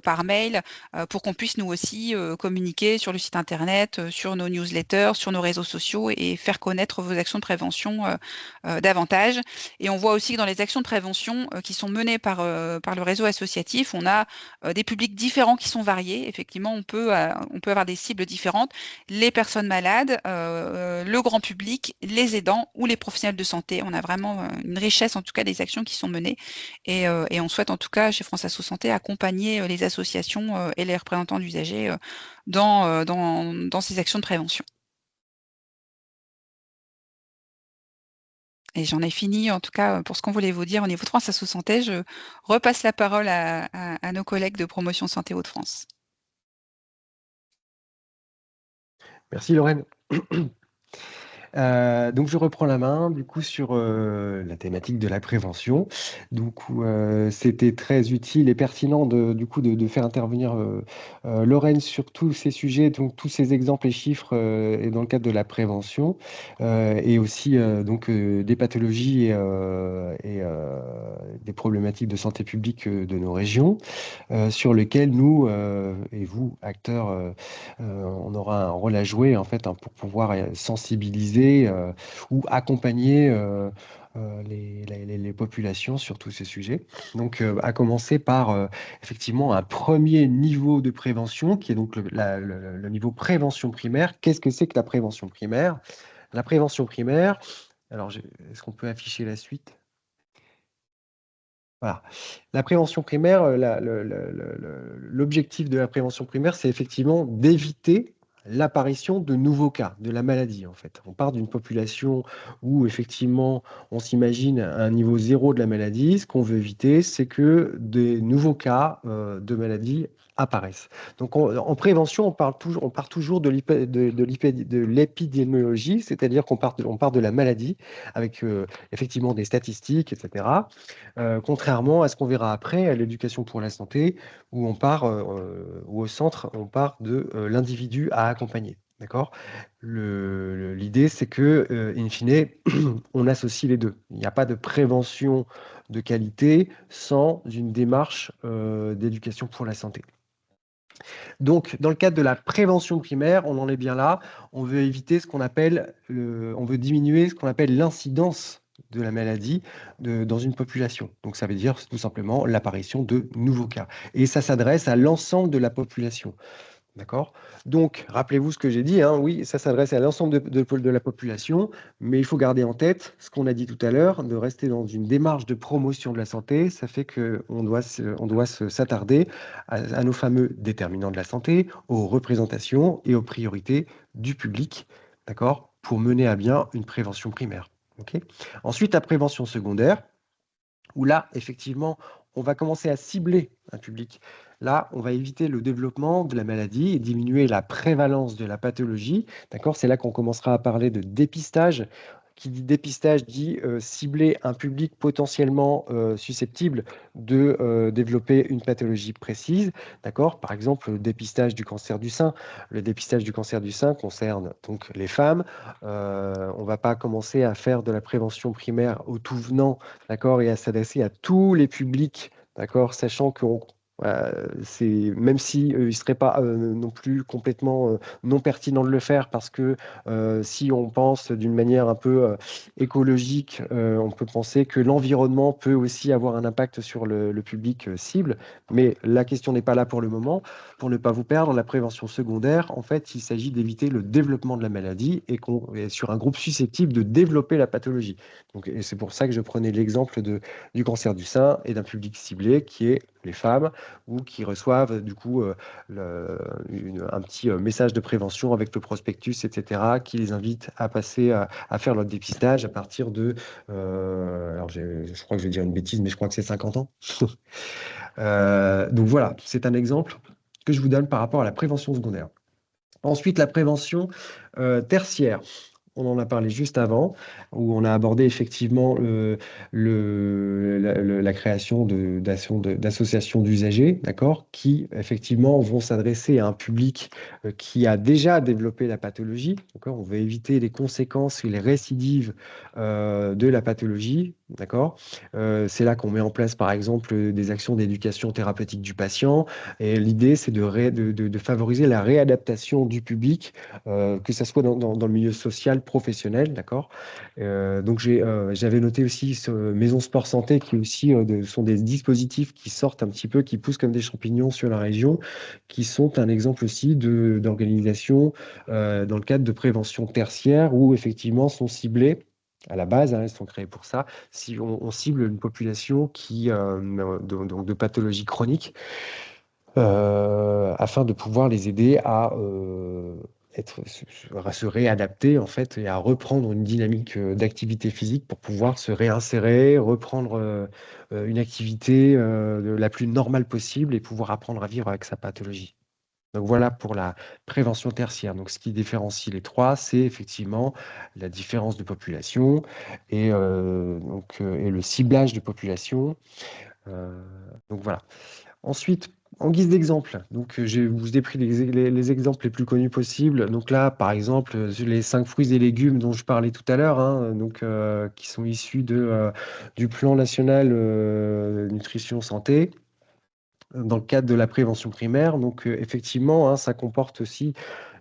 par mail pour qu'on puisse nous aussi communiquer sur le site internet, sur nos newsletters, sur nos réseaux sociaux et faire connaître vos actions de prévention davantage. Et on voit aussi que dans les actions de prévention qui sont menées par le réseau associatif, on a des publics différents qui sont variés. Effectivement, on peut avoir des cibles différentes. Les personnes malades, le grand public, les aidants ou les professionnels de santé. On a vraiment une richesse, en tout cas, des actions qui sont menées. Et on souhaite, en tout cas, chez France Asso Santé, accompagner les associations et les représentants d'usagers dans ces actions de prévention. Et j'en ai fini, en tout cas, pour ce qu'on voulait vous dire au niveau de France Asso Santé. Je repasse la parole à nos collègues de Promotion Santé Hauts-de-France. Merci Lorraine. Donc je reprends la main du coup sur la thématique de la prévention. Donc c'était très utile et pertinent de faire intervenir Lorraine sur tous ces sujets, donc tous ces exemples et chiffres et dans le cadre de la prévention et aussi des pathologies et des problématiques de santé publique de nos régions sur lesquelles nous et vous, acteurs, on aura un rôle à jouer en fait pour pouvoir sensibiliser ou accompagner les populations sur tous ces sujets. Donc, à commencer par effectivement un premier niveau de prévention qui est donc le niveau prévention primaire. Qu'est-ce que c'est que la prévention primaire? La prévention primaire, alors est-ce qu'on peut afficher la suite? Voilà. La prévention primaire, l'objectif de la prévention primaire, c'est effectivement d'éviter l'apparition de nouveaux cas de la maladie, en fait. On part d'une population où, effectivement, on s'imagine un niveau zéro de la maladie. Ce qu'on veut éviter, c'est que des nouveaux cas de maladie apparaissent. Donc, en prévention, on part toujours de l'épidémiologie, c'est-à-dire qu'on part de la maladie avec effectivement des statistiques, etc. Contrairement à ce qu'on verra après, à l'éducation pour la santé, où où au centre, on part de l'individu à accompagner. D'accord? L'idée, c'est que, in fine, on associe les deux. Il n'y a pas de prévention de qualité sans une démarche d'éducation pour la santé. Donc, dans le cadre de la prévention primaire, on en est bien là. On veut éviter on veut diminuer ce qu'on appelle l'incidence de la maladie dans une population. Donc, ça veut dire tout simplement l'apparition de nouveaux cas. Et ça s'adresse à l'ensemble de la population. D'accord? Donc, rappelez-vous ce que j'ai dit, hein, oui, ça s'adresse à l'ensemble de la population, mais il faut garder en tête ce qu'on a dit tout à l'heure, de rester dans une démarche de promotion de la santé. Ça fait qu'on doit s'attarder à nos fameux déterminants de la santé, aux représentations et aux priorités du public, d'accord, pour mener à bien une prévention primaire. Okay. Ensuite, la prévention secondaire, où là, effectivement, on va commencer à cibler un public. Là, on va éviter le développement de la maladie et diminuer la prévalence de la pathologie. D'accord? C'est là qu'on commencera à parler de dépistage. Qui dit dépistage dit cibler un public potentiellement susceptible de développer une pathologie précise. D'accord? Par exemple, le dépistage du cancer du sein. Le dépistage du cancer du sein concerne donc les femmes. On ne va pas commencer à faire de la prévention primaire au tout venant, d'accord, et à s'adresser à tous les publics, d'accord, sachant que même si il ne serait pas non plus complètement non pertinent de le faire parce que si on pense d'une manière un peu écologique, on peut penser que l'environnement peut aussi avoir un impact sur le public cible, mais la question n'est pas là pour le moment. Pour ne pas vous perdre, la prévention secondaire, en fait, il s'agit d'éviter le développement de la maladie et sur un groupe susceptible de développer la pathologie. Donc, et c'est pour ça que je prenais l'exemple du cancer du sein et d'un public ciblé qui est les femmes ou qui reçoivent du coup un petit message de prévention avec le prospectus, etc., qui les invite à passer à faire leur dépistage à partir de, alors je crois que je vais dire une bêtise, mais je crois que c'est 50 ans. Donc voilà, c'est un exemple que je vous donne par rapport à la prévention secondaire. Ensuite, la prévention tertiaire. on en a parlé juste avant, où on a abordé effectivement la création d'associations d'usagers, d'accord, qui effectivement vont s'adresser à un public qui a déjà développé la pathologie, d'accord. On veut éviter les conséquences et les récidives de la pathologie, d'accord. C'est là qu'on met en place, par exemple, des actions d'éducation thérapeutique du patient. Et l'idée, c'est de favoriser la réadaptation du public, que ce soit dans le milieu social, professionnel, d'accord. Donc, j'avais noté aussi Maison Sport Santé, qui aussi sont des dispositifs qui sortent un petit peu, qui poussent comme des champignons sur la région, qui sont un exemple aussi d'organisation dans le cadre de prévention tertiaire, où effectivement sont ciblés. À la base, hein, elles sont créées pour ça. Si on cible une population qui donc de pathologies chroniques, afin de pouvoir les aider à se réadapter en fait et à reprendre une dynamique d'activité physique pour pouvoir se réinsérer, reprendre une activité la plus normale possible et pouvoir apprendre à vivre avec sa pathologie. Donc voilà pour la prévention tertiaire. Donc ce qui différencie les trois, c'est effectivement la différence de population et et le ciblage de population. Donc voilà. Ensuite, en guise d'exemple, donc je vous ai pris les exemples les plus connus possibles. Donc là, par exemple, les 5 fruits et légumes dont je parlais tout à l'heure, hein, donc qui sont issus du plan national nutrition santé dans le cadre de la prévention primaire. Donc effectivement, hein, ça comporte aussi,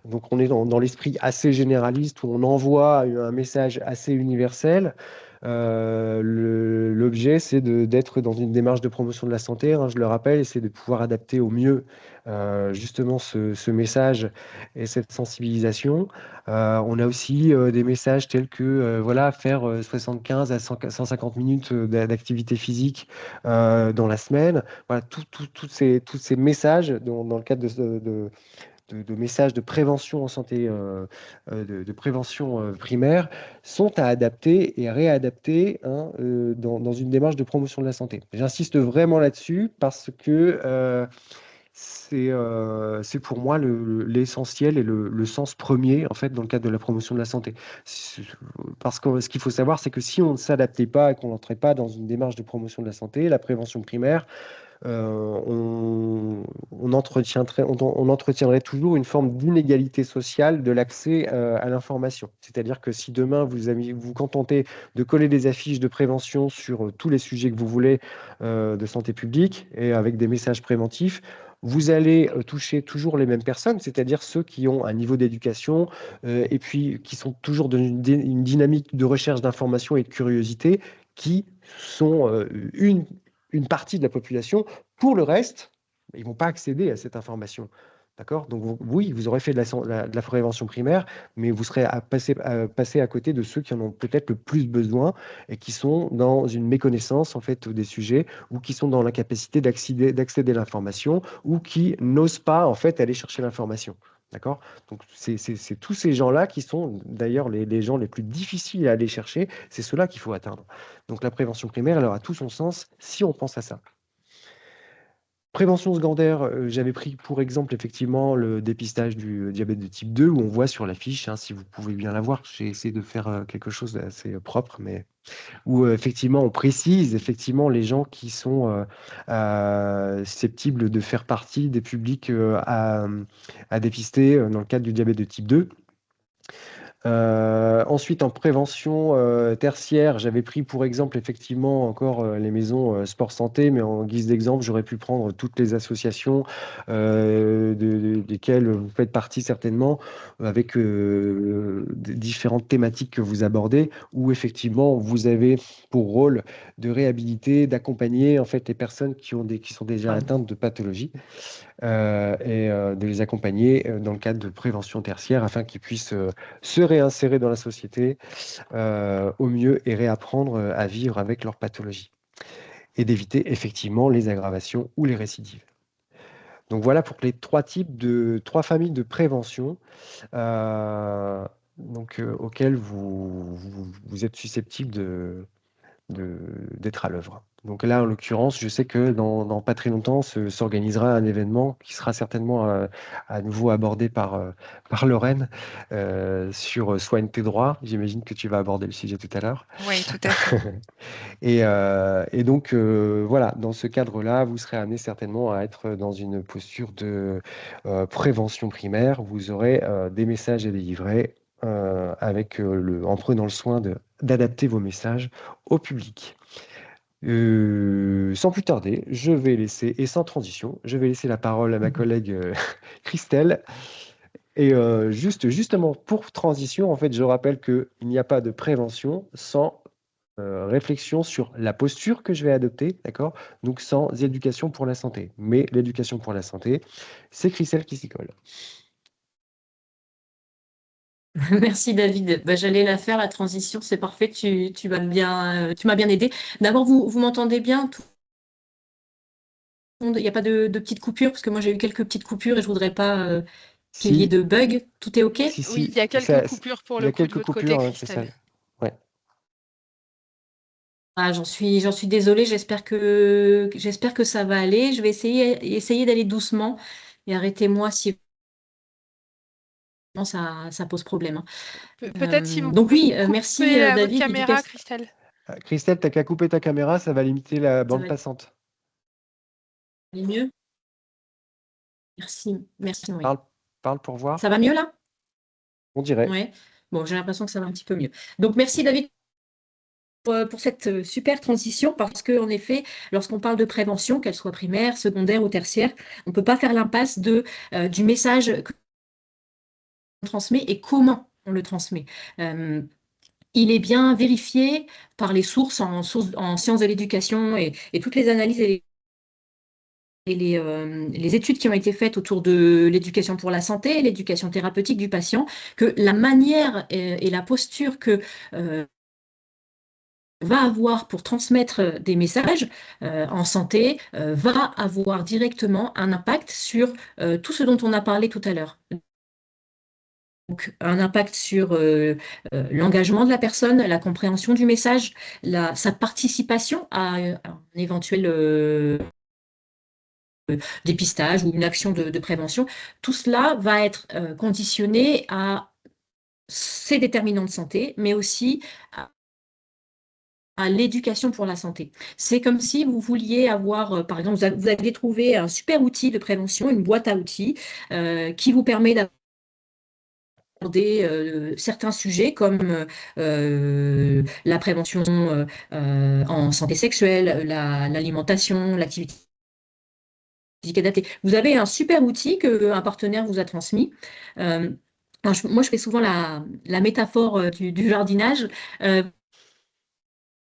donc on est dans l'esprit assez généraliste où on envoie un message assez universel. L'objet, c'est d'être dans une démarche de promotion de la santé, hein, je le rappelle, et c'est de pouvoir adapter au mieux justement ce message et cette sensibilisation. On a aussi des messages tels que voilà, faire 75 à 150 minutes d'activité physique dans la semaine. Voilà, tous ces messages dans le cadre de messages de prévention en santé, de prévention primaire, sont à adapter et à réadapter, hein, dans une démarche de promotion de la santé. J'insiste vraiment là-dessus parce que c'est pour moi l'essentiel et le sens premier en fait dans le cadre de la promotion de la santé. Parce que ce qu'il faut savoir, c'est que si on ne s'adaptait pas et qu'on n'entrait pas dans une démarche de promotion de la santé, la prévention primaire, on entretiendrait toujours une forme d'inégalité sociale de l'accès à l'information. C'est-à-dire que si demain vous vous contentez de coller des affiches de prévention sur tous les sujets que vous voulez de santé publique et avec des messages préventifs, vous allez toucher toujours les mêmes personnes, c'est-à-dire ceux qui ont un niveau d'éducation et puis qui sont toujours dans une dynamique de recherche d'information et de curiosité, qui sont une partie de la population. Pour le reste, ils ne vont pas accéder à cette information. D'accord. Donc, oui, vous aurez fait de la prévention primaire, mais vous serez passer à côté de ceux qui en ont peut-être le plus besoin et qui sont dans une méconnaissance en fait, des sujets, ou qui sont dans l'incapacité d'accéder à l'information, ou qui n'osent pas en fait, aller chercher l'information. D'accord. Donc, c'est tous ces gens-là qui sont d'ailleurs les gens les plus difficiles à aller chercher. C'est ceux-là qu'il faut atteindre. Donc, la prévention primaire, elle aura tout son sens si on pense à ça. Prévention secondaire, j'avais pris pour exemple effectivement le dépistage du diabète de type 2, où on voit sur l'affiche, hein, si vous pouvez bien la voir, j'ai essayé de faire quelque chose d'assez propre, mais où effectivement on précise effectivement les gens qui sont susceptibles de faire partie des publics à dépister dans le cadre du diabète de type 2. Ensuite, en prévention tertiaire, j'avais pris pour exemple effectivement encore les maisons sport santé, mais en guise d'exemple, j'aurais pu prendre toutes les associations desquelles vous faites partie certainement, avec différentes thématiques que vous abordez, où effectivement vous avez pour rôle de réhabiliter, d'accompagner en fait les personnes qui sont déjà atteintes de pathologies. Et de les accompagner dans le cadre de prévention tertiaire afin qu'ils puissent se réinsérer dans la société au mieux et réapprendre à vivre avec leur pathologie et d'éviter effectivement les aggravations ou les récidives. Donc voilà pour les trois familles de prévention auxquelles vous êtes susceptibles d'être à l'œuvre. Donc là, en l'occurrence, je sais que dans pas très longtemps s'organisera un événement qui sera certainement à nouveau abordé par Lorraine sur Soigne tes droits. J'imagine que tu vas aborder le sujet tout à l'heure. Oui, tout à fait. Et donc, voilà, dans ce cadre-là, vous serez amené certainement à être dans une posture de prévention primaire. Vous aurez des messages à délivrer en prenant le soin d'adapter vos messages au public. Sans plus tarder, je vais laisser, et sans transition, je vais laisser la parole à ma collègue Christelle. Et justement, pour transition, en fait, je rappelle qu'il n'y a pas de prévention sans réflexion sur la posture que je vais adopter, d'accord? Donc sans éducation pour la santé. Mais l'éducation pour la santé, c'est Christelle qui s'y colle. Merci David. Bah, j'allais la faire, la transition, c'est parfait, tu m'as bien aidé. D'abord, vous m'entendez bien? Il n'y a pas de petites coupures, parce que moi j'ai eu quelques petites coupures et je voudrais pas qu'il y ait Si, de bugs. Tout est OK? Oui, il y a quelques coupures pour il y le a coup de quelques votre côté, coupures, hein, c'est ça. Christelle. Ouais. Ah, j'en suis désolée, j'espère que ça va aller. Je vais essayer d'aller doucement et arrêtez-moi si vraiment ça pose problème, hein. Peut-être si vous Donc pouvez oui, merci couper votre David. caméra, Christelle. Christelle, t'as qu'à couper ta caméra, ça va limiter la Ça bande va passante. aller mieux. Merci, oui. Parle pour voir. Ça va mieux là? On dirait. Ouais. Bon, j'ai l'impression que ça va un petit peu mieux. Donc merci David pour cette super transition parce qu'en effet, lorsqu'on parle de prévention, qu'elle soit primaire, secondaire ou tertiaire, on ne peut pas faire l'impasse du message que l'on transmet et comment on le transmet. Il est bien vérifié par les sources en sciences de l'éducation et toutes les analyses les études qui ont été faites autour de l'éducation pour la santé, l'éducation thérapeutique du patient, que la manière et la posture que va avoir pour transmettre des messages en santé va avoir directement un impact sur tout ce dont on a parlé tout à l'heure. Donc, un impact sur l'engagement de la personne, la compréhension du message, sa participation à un éventuel dépistage ou une action de prévention. Tout cela va être conditionné à ses déterminants de santé, mais aussi à l'éducation pour la santé. C'est comme si vous vouliez avoir, par exemple, vous aviez trouvé un super outil de prévention, une boîte à outils qui vous permet d'aborder certains sujets comme la prévention en santé sexuelle, l'alimentation, l'activité physique adaptée. Vous avez un super outil qu'un partenaire vous a transmis. Moi, je fais souvent la métaphore du jardinage.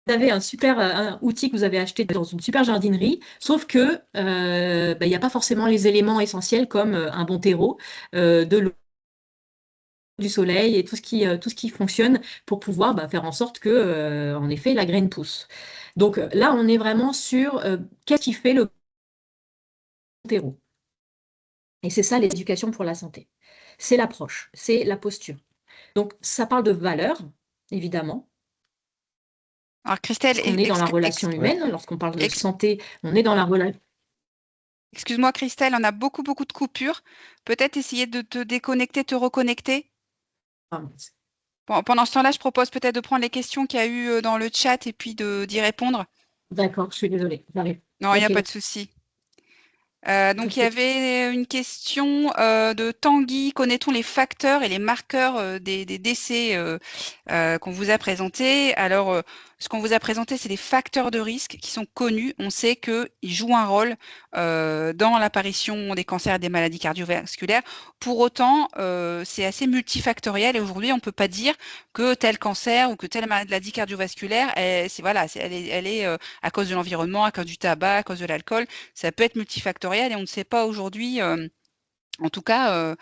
Vous avez un super outil que vous avez acheté dans une super jardinerie, sauf que il n'y a pas forcément les éléments essentiels comme un bon terreau, de l'eau, du soleil et tout ce qui fonctionne pour pouvoir faire en sorte que, en effet, la graine pousse. Donc là, on est vraiment sur qu'est-ce qui fait le bon terreau. Et c'est ça l'éducation pour la santé. C'est l'approche, c'est la posture. Donc ça parle de valeur, évidemment. Alors Christelle, Parce qu'on est dans la relation humaine. Lorsqu'on parle de santé, on est dans la relation. excuse-moi Christelle, on a beaucoup de coupures. Peut-être essayer de te déconnecter, te reconnecter. Pendant ce temps-là, je propose peut-être de prendre les questions qu'il y a eu dans le chat et puis d'y répondre. D'accord, je suis désolée. J'arrive. Non, il n'y a pas de souci. Donc, il y avait une question de Tanguy. Connaît-on les facteurs et les marqueurs des décès qu'on vous a présentés? Alors, ce qu'on vous a présenté, c'est des facteurs de risque qui sont connus. On sait qu'ils jouent un rôle dans l'apparition des cancers et des maladies cardiovasculaires. Pour autant, c'est assez multifactoriel et aujourd'hui, on ne peut pas dire que tel cancer ou que telle maladie cardiovasculaire, elle est à cause de l'environnement, à cause du tabac, à cause de l'alcool. Ça peut être multifactoriel et on ne sait pas aujourd'hui, en tout cas,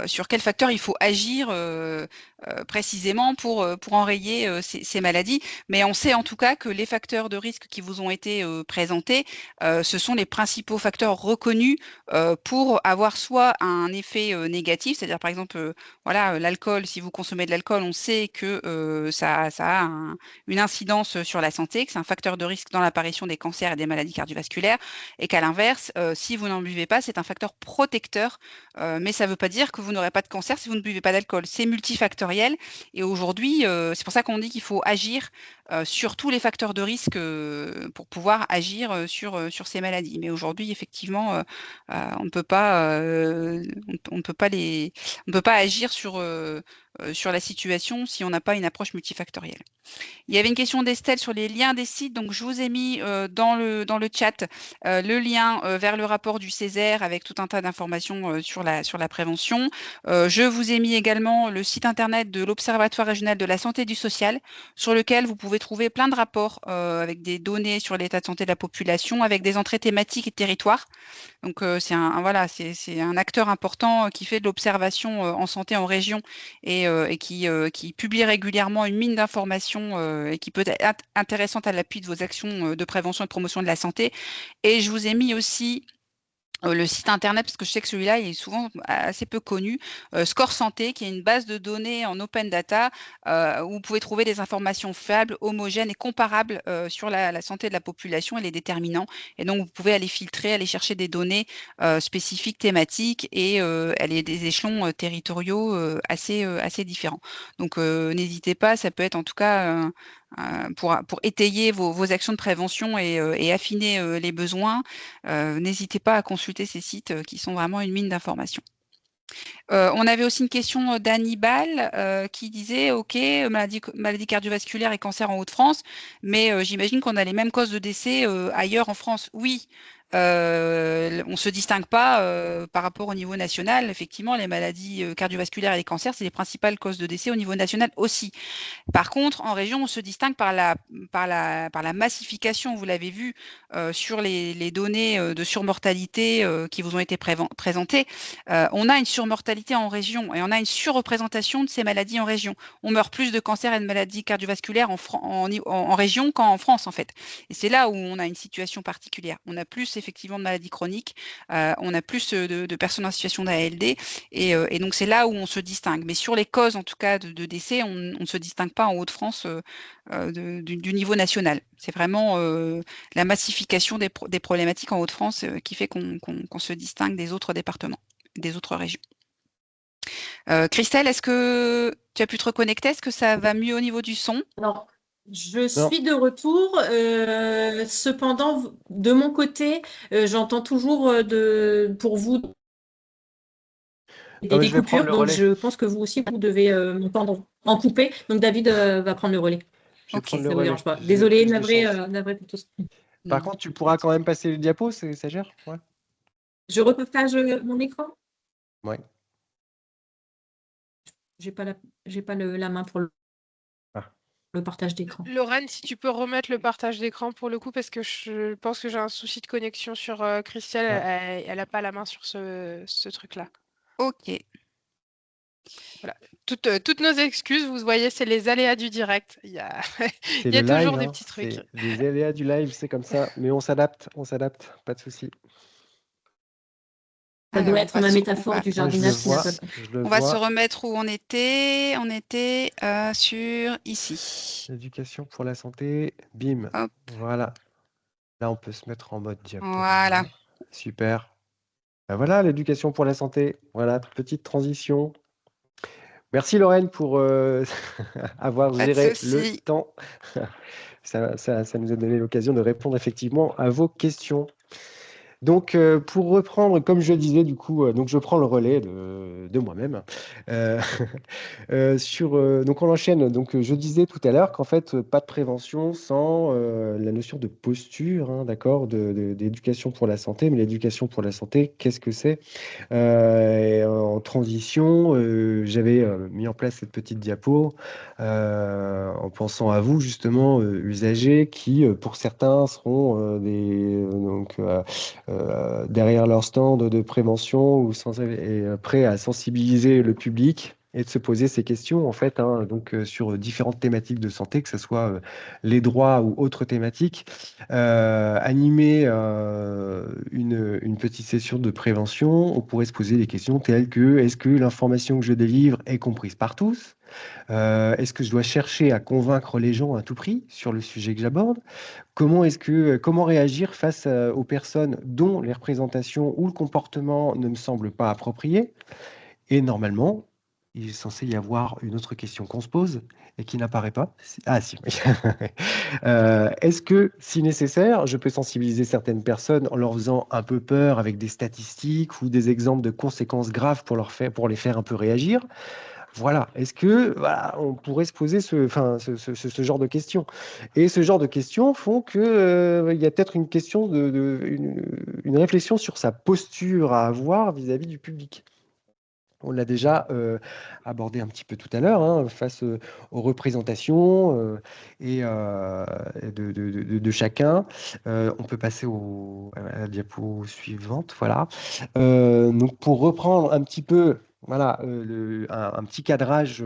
sur quel facteur il faut agir précisément pour enrayer ces maladies. Mais on sait en tout cas que les facteurs de risque qui vous ont été présentés, ce sont les principaux facteurs reconnus pour avoir soit un effet négatif, c'est-à-dire par exemple, voilà, l'alcool, si vous consommez de l'alcool, on sait que ça a une incidence sur la santé, que c'est un facteur de risque dans l'apparition des cancers et des maladies cardiovasculaires, et qu'à l'inverse, si vous n'en buvez pas, c'est un facteur protecteur, mais ça ne veut pas dire que vous n'aurez pas de cancer si vous ne buvez pas d'alcool. C'est multifactoriel, et aujourd'hui, c'est pour ça qu'on dit qu'il faut agir sur tous les facteurs de risque pour pouvoir agir sur ces maladies. Mais aujourd'hui, effectivement, on ne peut pas, on ne peut pas on ne peut pas agir sur la situation si on n'a pas une approche multifactorielle. Il y avait une question d'Estelle sur les liens des sites. Donc, je vous ai mis dans le chat le lien vers le rapport du Césaire avec tout un tas d'informations sur la prévention. Je vous ai mis également le site internet de l'Observatoire régional de la santé et du social, sur lequel vous pouvez trouver plein de rapports avec des données sur l'état de santé de la population, avec des entrées thématiques et territoires. Donc, c'est un acteur important qui fait de l'observation en santé en région et qui publie régulièrement une mine d'informations et qui peut être intéressante à l'appui de vos actions de prévention et de promotion de la santé. Et je vous ai mis aussi le site internet, parce que je sais que celui-là il est souvent assez peu connu, Score Santé, qui est une base de données en open data où vous pouvez trouver des informations fiables, homogènes et comparables sur la santé de la population et les déterminants. Et donc, vous pouvez aller filtrer, aller chercher des données spécifiques, thématiques et aller des échelons territoriaux assez différents. Donc, n'hésitez pas, ça peut être en tout cas pour étayer vos actions de prévention et affiner les besoins. N'hésitez pas à consulter ces sites qui sont vraiment une mine d'informations. On avait aussi une question d'Hannibal qui disait, OK, maladie cardiovasculaire et cancer en Hauts-de-France, mais j'imagine qu'on a les mêmes causes de décès ailleurs en France. Oui, on ne se distingue pas par rapport au niveau national. Effectivement, les maladies cardiovasculaires et les cancers, c'est les principales causes de décès au niveau national aussi. Par contre, en région, on se distingue par la massification, vous l'avez vu, sur les données de surmortalité qui vous ont été présentées. On a une surmortalité en région et on a une surreprésentation de ces maladies en région. On meurt plus de cancers et de maladies cardiovasculaires en région qu'en France, en fait. Et c'est là où on a une situation particulière. On a plus effectivement de maladies chroniques, on a plus de personnes en situation d'ALD, et donc c'est là où on se distingue. Mais sur les causes, en tout cas, de décès, on ne se distingue pas en Hauts-de-France du niveau national. C'est vraiment la massification des problématiques en Hauts-de-France qui fait qu'on se distingue des autres départements, des autres régions. Christelle, est-ce que tu as pu te reconnecter? Est-ce que ça va mieux au niveau du son? Non, je suis de retour. Cependant, de mon côté, j'entends toujours pour vous Non, mais des je vais prendre coupures. le Donc, relais. je pense que vous aussi, vous devez m'entendre en coupé. Donc, David va prendre le relais. Je vais Ok, prendre Ça le ne vous relais. dérange pas. J'ai Désolée, plus de navré, chance. navré pour tous. Par non. contre, tu pourras quand même passer les diapos, ça gère? Ouais. Je repartage mon écran. Ouais. J'ai pas la main pour Ah. le partage d'écran. Lorraine, si tu peux remettre le partage d'écran pour le coup, parce que je pense que j'ai un souci de connexion sur Christelle, Ah. elle n'a pas la main sur ce truc-là. Ok. Voilà. Toutes nos excuses, vous voyez, c'est les aléas du direct. Il y a, C'est il y a le toujours live, des hein. petits trucs. C'est les aléas du live, c'est comme ça. Mais on s'adapte, pas de souci. Ça doit Alors, être ma métaphore du Ouais, je le jardinage qui n'a vois, pas. je le on va se vois. remettre où on était. On était sur ici. Éducation pour la santé, bim. Hop, Voilà. Là, on peut se mettre en mode voilà. diaporama. Super. Ben voilà, l'éducation pour la santé. Voilà, petite transition. Merci Lorraine pour avoir Pas de géré le souci. temps. Ça nous a donné l'occasion de répondre effectivement à vos questions. Donc, pour reprendre, comme je le disais, du coup, donc je prends le relais de moi-même. Euh, donc, on enchaîne. Donc, je disais tout à l'heure qu'en fait, pas de prévention sans la notion de posture, hein, d'accord, d'éducation pour la santé. Mais l'éducation pour la santé, qu'est-ce que c'est? Et en transition, j'avais mis en place cette petite diapo en pensant à vous, justement, usagers, qui, pour certains, seront derrière leur stand de prévention ou prêts à sensibiliser le public. et de se poser ces questions, en fait, hein, donc sur différentes thématiques de santé, que ce soit les droits ou autres thématiques. Animer une petite session de prévention, on pourrait se poser des questions telles que est-ce que l'information que je délivre est comprise par tous? Est-ce que je dois chercher à convaincre les gens à tout prix sur le sujet que j'aborde? Comment réagir face aux personnes dont les représentations ou le comportement ne me semblent pas appropriés? Et normalement, il est censé y avoir une autre question qu'on se pose et qui n'apparaît pas. Ah si, oui. Est-ce que, si nécessaire, je peux sensibiliser certaines personnes en leur faisant un peu peur avec des statistiques ou des exemples de conséquences graves pour les faire un peu réagir? Voilà. Est-ce que, voilà, on pourrait se poser ce genre de questions? Et ce genre de questions font que, il y a peut-être une question une réflexion sur sa posture à avoir vis-à-vis du public. On l'a déjà abordé un petit peu tout à l'heure, hein, face aux représentations de chacun. On peut passer à la diapo suivante. Voilà. Donc, pour reprendre un petit peu, voilà, un petit cadrage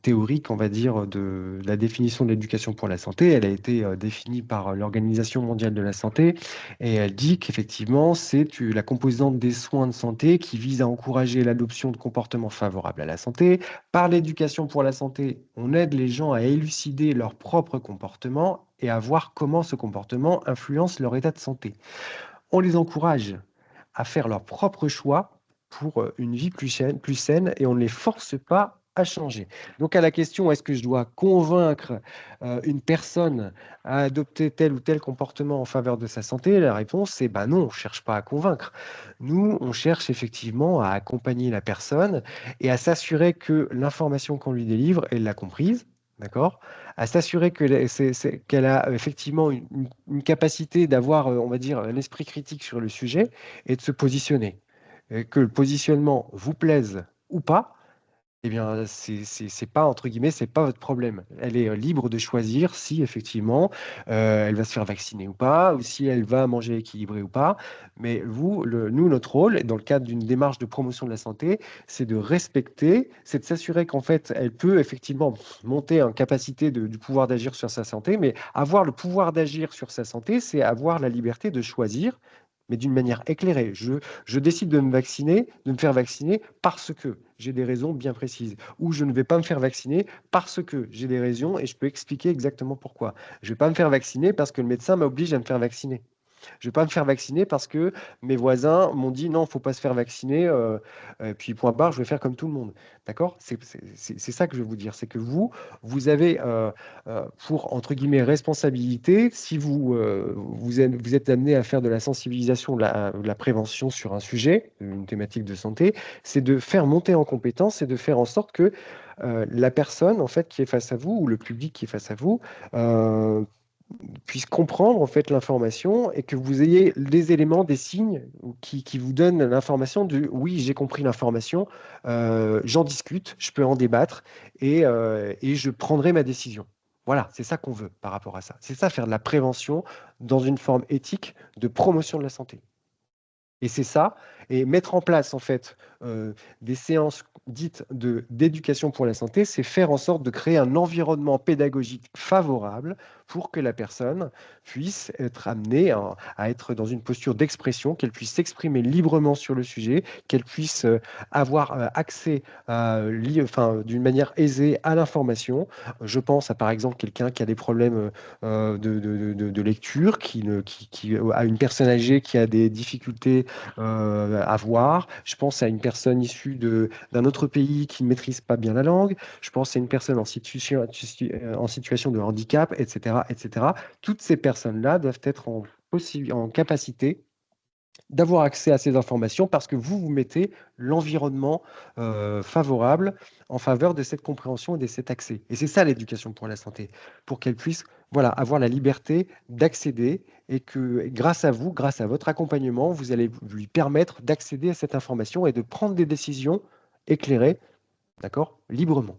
théorique, on va dire, de la définition de l'éducation pour la santé. Elle a été définie par l'Organisation mondiale de la santé. Et elle dit qu'effectivement, c'est la composante des soins de santé qui vise à encourager l'adoption de comportements favorables à la santé. Par l'éducation pour la santé, on aide les gens à élucider leur propre comportement et à voir comment ce comportement influence leur état de santé. On les encourage à faire leurs propres choix pour une vie plus saine et on ne les force pas à changer. Donc à la question, est-ce que je dois convaincre une personne à adopter tel ou tel comportement en faveur de sa santé? La réponse c'est non, on ne cherche pas à convaincre. Nous, on cherche effectivement à accompagner la personne et à s'assurer que l'information qu'on lui délivre, elle l'a comprise, d'accord? À s'assurer qu'elle a effectivement une capacité d'avoir, on va dire, un esprit critique sur le sujet et de se positionner. Et que le positionnement vous plaise ou pas, eh bien, c'est pas, entre guillemets, c'est pas votre problème. Elle est libre de choisir si effectivement elle va se faire vacciner ou pas, ou si elle va manger équilibré ou pas. Mais nous, notre rôle, dans le cadre d'une démarche de promotion de la santé, c'est de respecter, c'est de s'assurer qu'en fait, elle peut effectivement monter en capacité du pouvoir d'agir sur sa santé, mais avoir le pouvoir d'agir sur sa santé, c'est avoir la liberté de choisir, mais d'une manière éclairée. Je décide de me faire vacciner parce que j'ai des raisons bien précises. Ou je ne vais pas me faire vacciner parce que j'ai des raisons et je peux expliquer exactement pourquoi. Je ne vais pas me faire vacciner parce que le médecin m'oblige à me faire vacciner. Je ne vais pas me faire vacciner parce que mes voisins m'ont dit non, il ne faut pas se faire vacciner, puis point barre, je vais faire comme tout le monde. D'accord? C'est ça que je veux vous dire. C'est que vous avez pour, entre guillemets, responsabilité, si vous êtes amené à faire de la sensibilisation, de la prévention sur un sujet, une thématique de santé, c'est de faire monter en compétence et de faire en sorte que la personne en fait, qui est face à vous ou le public qui est face à vous puisse comprendre en fait l'information et que vous ayez des éléments, des signes qui vous donnent l'information de oui, j'ai compris l'information, j'en discute, je peux en débattre et je prendrai ma décision. Voilà, c'est ça qu'on veut par rapport à ça. C'est ça, faire de la prévention dans une forme éthique de promotion de la santé. Et c'est ça, et mettre en place en fait des séances dites d'éducation pour la santé, c'est faire en sorte de créer un environnement pédagogique favorable pour que la personne puisse être amenée à être dans une posture d'expression, qu'elle puisse s'exprimer librement sur le sujet, qu'elle puisse avoir accès d'une manière aisée à l'information. Je pense à par exemple quelqu'un qui a des problèmes de lecture, qui a une personne âgée qui a des difficultés à voir. Je pense à une personne issue d'un autre pays qui ne maîtrise pas bien la langue. Je pense à une personne en situation de handicap, etc., etc. Toutes ces personnes-là doivent être en capacité d'avoir accès à ces informations parce que vous mettez l'environnement favorable en faveur de cette compréhension et de cet accès. Et c'est ça l'éducation pour la santé, pour qu'elle puisse avoir la liberté d'accéder et que grâce à vous, grâce à votre accompagnement, vous allez lui permettre d'accéder à cette information et de prendre des décisions éclairées, d'accord, librement.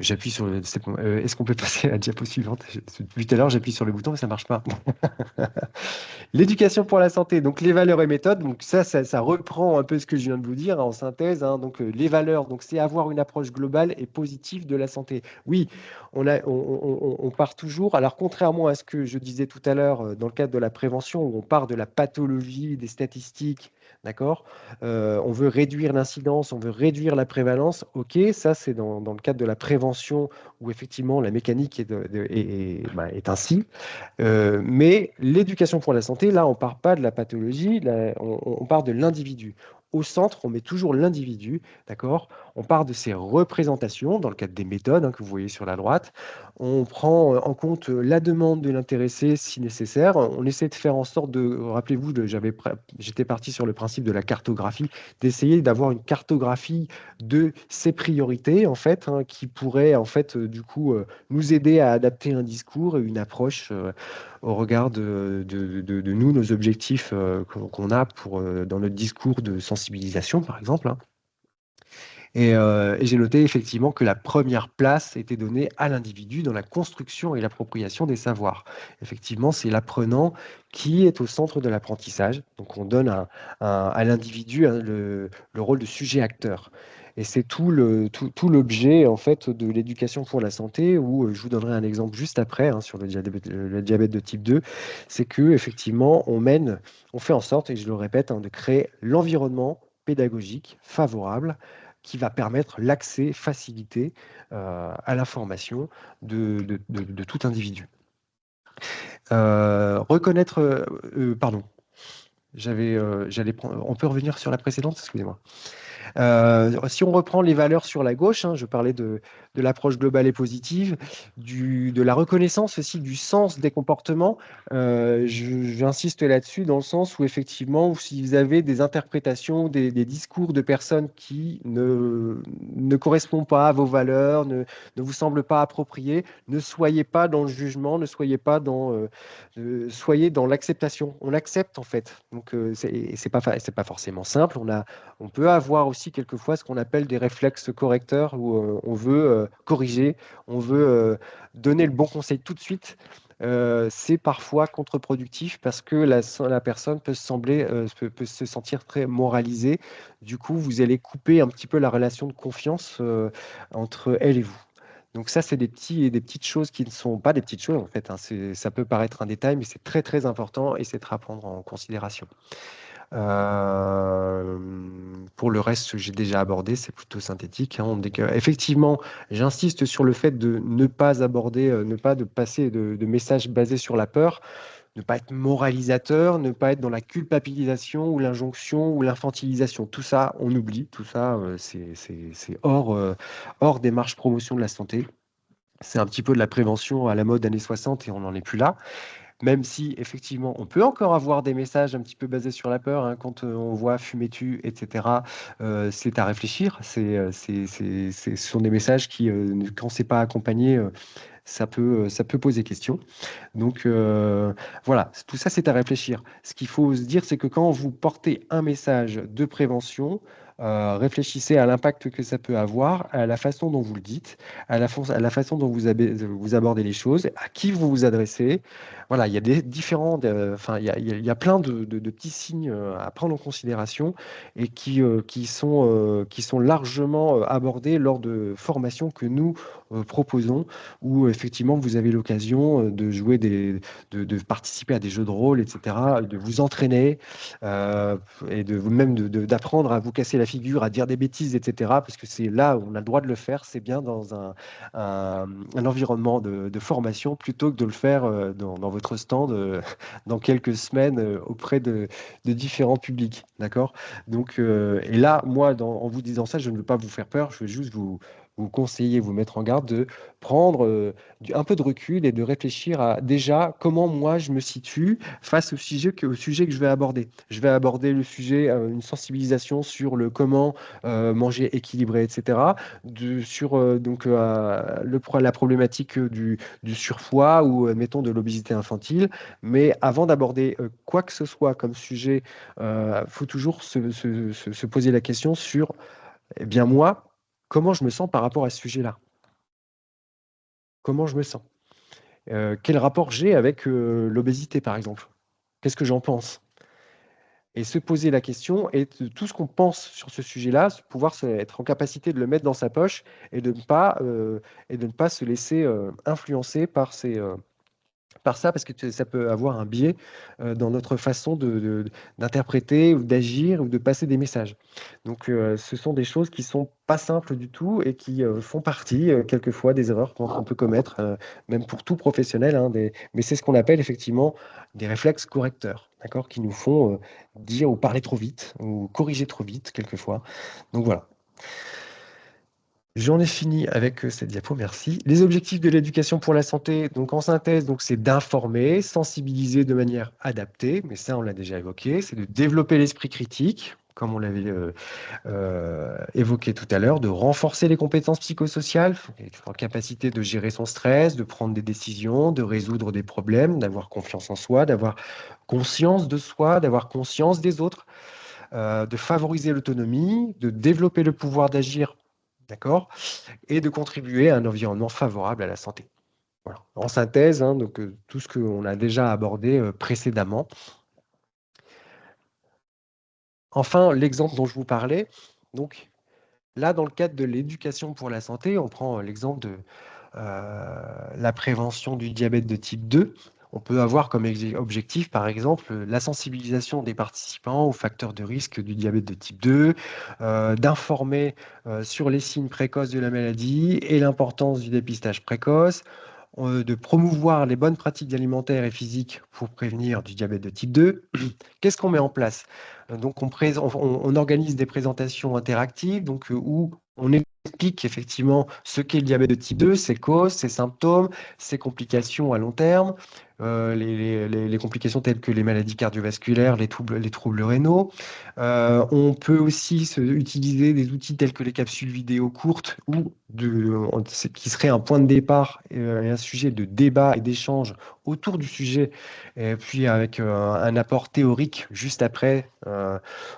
J'appuie sur le. Est-ce qu'on peut passer à la diapo suivante? Depuis tout à l'heure, j'appuie sur le bouton, mais ça ne marche pas. L'éducation pour la santé, donc les valeurs et méthodes, donc ça reprend un peu ce que je viens de vous dire en synthèse, hein. Donc les valeurs, donc c'est avoir une approche globale et positive de la santé. Oui, on part toujours, alors contrairement à ce que je disais tout à l'heure dans le cadre de la prévention, où on part de la pathologie, des statistiques, d'accord? On veut réduire l'incidence, on veut réduire la prévalence, ok, ça c'est dans le cadre de la prévention, où effectivement la mécanique est ainsi. Mais l'éducation pour la santé, là, on ne part pas de la pathologie, là, on part de l'individu. Au centre, on met toujours l'individu, d'accord? On part de ses représentations, dans le cadre des méthodes que vous voyez sur la droite. On prend en compte la demande de l'intéressé si nécessaire. On essaie de faire en sorte de, rappelez-vous, j'étais parti sur le principe de la cartographie, d'essayer d'avoir une cartographie de ses priorités, en fait, qui pourrait, en fait, du coup, nous aider à adapter un discours et une approche au regard de nous, nos objectifs qu'on a dans notre discours de sensibilisation, par exemple, hein. Et j'ai noté effectivement que la première place était donnée à l'individu dans la construction et l'appropriation des savoirs. Effectivement, c'est l'apprenant qui est au centre de l'apprentissage. Donc, on donne à l'individu le rôle de sujet-acteur. Et c'est tout l'objet en fait de l'éducation pour la santé, où je vous donnerai un exemple juste après sur le diabète de type 2. C'est que effectivement, on fait en sorte, et je le répète, de créer l'environnement pédagogique favorable qui va permettre l'accès facilité à l'information de tout individu. Reconnaître, pardon, on peut revenir sur la précédente, excusez-moi. Si on reprend les valeurs sur la gauche, je parlais de l'approche globale et positive, de la reconnaissance aussi du sens des comportements. J'insiste là-dessus dans le sens où effectivement, si vous avez des interprétations, des discours de personnes qui ne correspondent pas à vos valeurs, ne vous semblent pas appropriés, ne soyez pas dans le jugement, ne soyez pas soyez dans l'acceptation. On accepte en fait. Donc c'est pas forcément simple. On peut avoir aussi quelquefois ce qu'on appelle des réflexes correcteurs où on veut corriger, on veut donner le bon conseil tout de suite. C'est parfois contre-productif parce que la personne peut se sentir très moralisée. Du coup, vous allez couper un petit peu la relation de confiance entre elle et vous. Donc ça, c'est des petites choses qui ne sont pas des petites choses en fait, hein. Ça peut paraître un détail, mais c'est très très important et c'est à prendre en considération. Pour le reste, j'ai déjà abordé, c'est plutôt synthétique, hein. Effectivement, j'insiste sur le fait de ne pas aborder, de passer de messages basés sur la peur, ne pas être moralisateur, ne pas être dans la culpabilisation ou l'injonction ou l'infantilisation. Tout ça, on oublie. Tout ça, c'est hors démarche promotion de la santé. C'est un petit peu de la prévention à la mode années 60 et on n'en est plus là. Même si, effectivement, on peut encore avoir des messages un petit peu basés sur la peur, quand on voit fumer tu, etc. C'est à réfléchir. Ce sont des messages qui, quand c'est pas accompagné, ça peut poser question. Donc voilà, tout ça, c'est à réfléchir. Ce qu'il faut se dire, c'est que quand vous portez un message de prévention, réfléchissez à l'impact que ça peut avoir, à la façon dont vous le dites, à la façon dont vous abordez les choses, à qui vous vous adressez. Voilà, il y a il y a plein de petits signes à prendre en considération et qui sont largement abordés lors de formations que nous proposons, où effectivement vous avez l'occasion de jouer de participer à des jeux de rôle, etc., de vous entraîner et d'apprendre à vous casser la figure, à dire des bêtises, etc., parce que c'est là où on a le droit de le faire, c'est bien dans un environnement de formation plutôt que de le faire dans votre stand dans quelques semaines auprès de différents publics, d'accord? Donc, et là, moi, en vous disant ça, je ne veux pas vous faire peur, je veux juste vous conseiller, vous mettre en garde de prendre un peu de recul et de réfléchir à déjà comment moi je me situe face au sujet que je vais aborder. Je vais aborder le sujet, une sensibilisation sur le comment manger équilibré, etc. Sur la problématique du surpoids ou mettons de l'obésité infantile. Mais avant d'aborder quoi que ce soit comme sujet, faut toujours se poser la question sur, eh bien moi, comment je me sens par rapport à ce sujet-là? comment je me sens. Quel rapport j'ai avec l'obésité, par exemple? Qu'est-ce que j'en pense? Et se poser la question et tout ce qu'on pense sur ce sujet-là, pouvoir être en capacité de le mettre dans sa poche et de ne pas se laisser influencer par ça, parce que ça peut avoir un biais dans notre façon d'interpréter ou d'agir ou de passer des messages. Donc, ce sont des choses qui sont pas simples du tout et qui font partie, quelquefois, des erreurs qu'on peut commettre, même pour tout professionnel, hein, mais c'est ce qu'on appelle effectivement des réflexes correcteurs, d'accord, qui nous font dire ou parler trop vite ou corriger trop vite, quelquefois. Donc voilà. J'en ai fini avec cette diapo, merci. Les objectifs de l'éducation pour la santé, donc en synthèse, donc c'est d'informer, sensibiliser de manière adaptée, mais ça on l'a déjà évoqué, c'est de développer l'esprit critique, comme on l'avait évoqué tout à l'heure, de renforcer les compétences psychosociales, être en capacité de gérer son stress, de prendre des décisions, de résoudre des problèmes, d'avoir confiance en soi, d'avoir conscience de soi, d'avoir conscience des autres, de favoriser l'autonomie, de développer le pouvoir d'agir. D'accord? Et de contribuer à un environnement favorable à la santé. Voilà. En synthèse, hein, donc, tout ce qu'on a déjà abordé précédemment. Enfin, l'exemple dont je vous parlais, donc là, dans le cadre de l'éducation pour la santé, on prend l'exemple de la prévention du diabète de type 2. On peut avoir comme objectif, par exemple, la sensibilisation des participants aux facteurs de risque du diabète de type 2, d'informer sur les signes précoces de la maladie et l'importance du dépistage précoce, de promouvoir les bonnes pratiques alimentaires et physiques pour prévenir du diabète de type 2. Qu'est-ce qu'on met en place? Donc, on organise des présentations interactives donc, où on explique effectivement ce qu'est le diabète de type 2, ses causes, ses symptômes, ses complications à long terme, les complications telles que les maladies cardiovasculaires, les troubles rénaux. On peut aussi utiliser des outils tels que les capsules vidéo courtes qui seraient un point de départ et un sujet de débat et d'échange autour du sujet, et puis avec un apport théorique juste après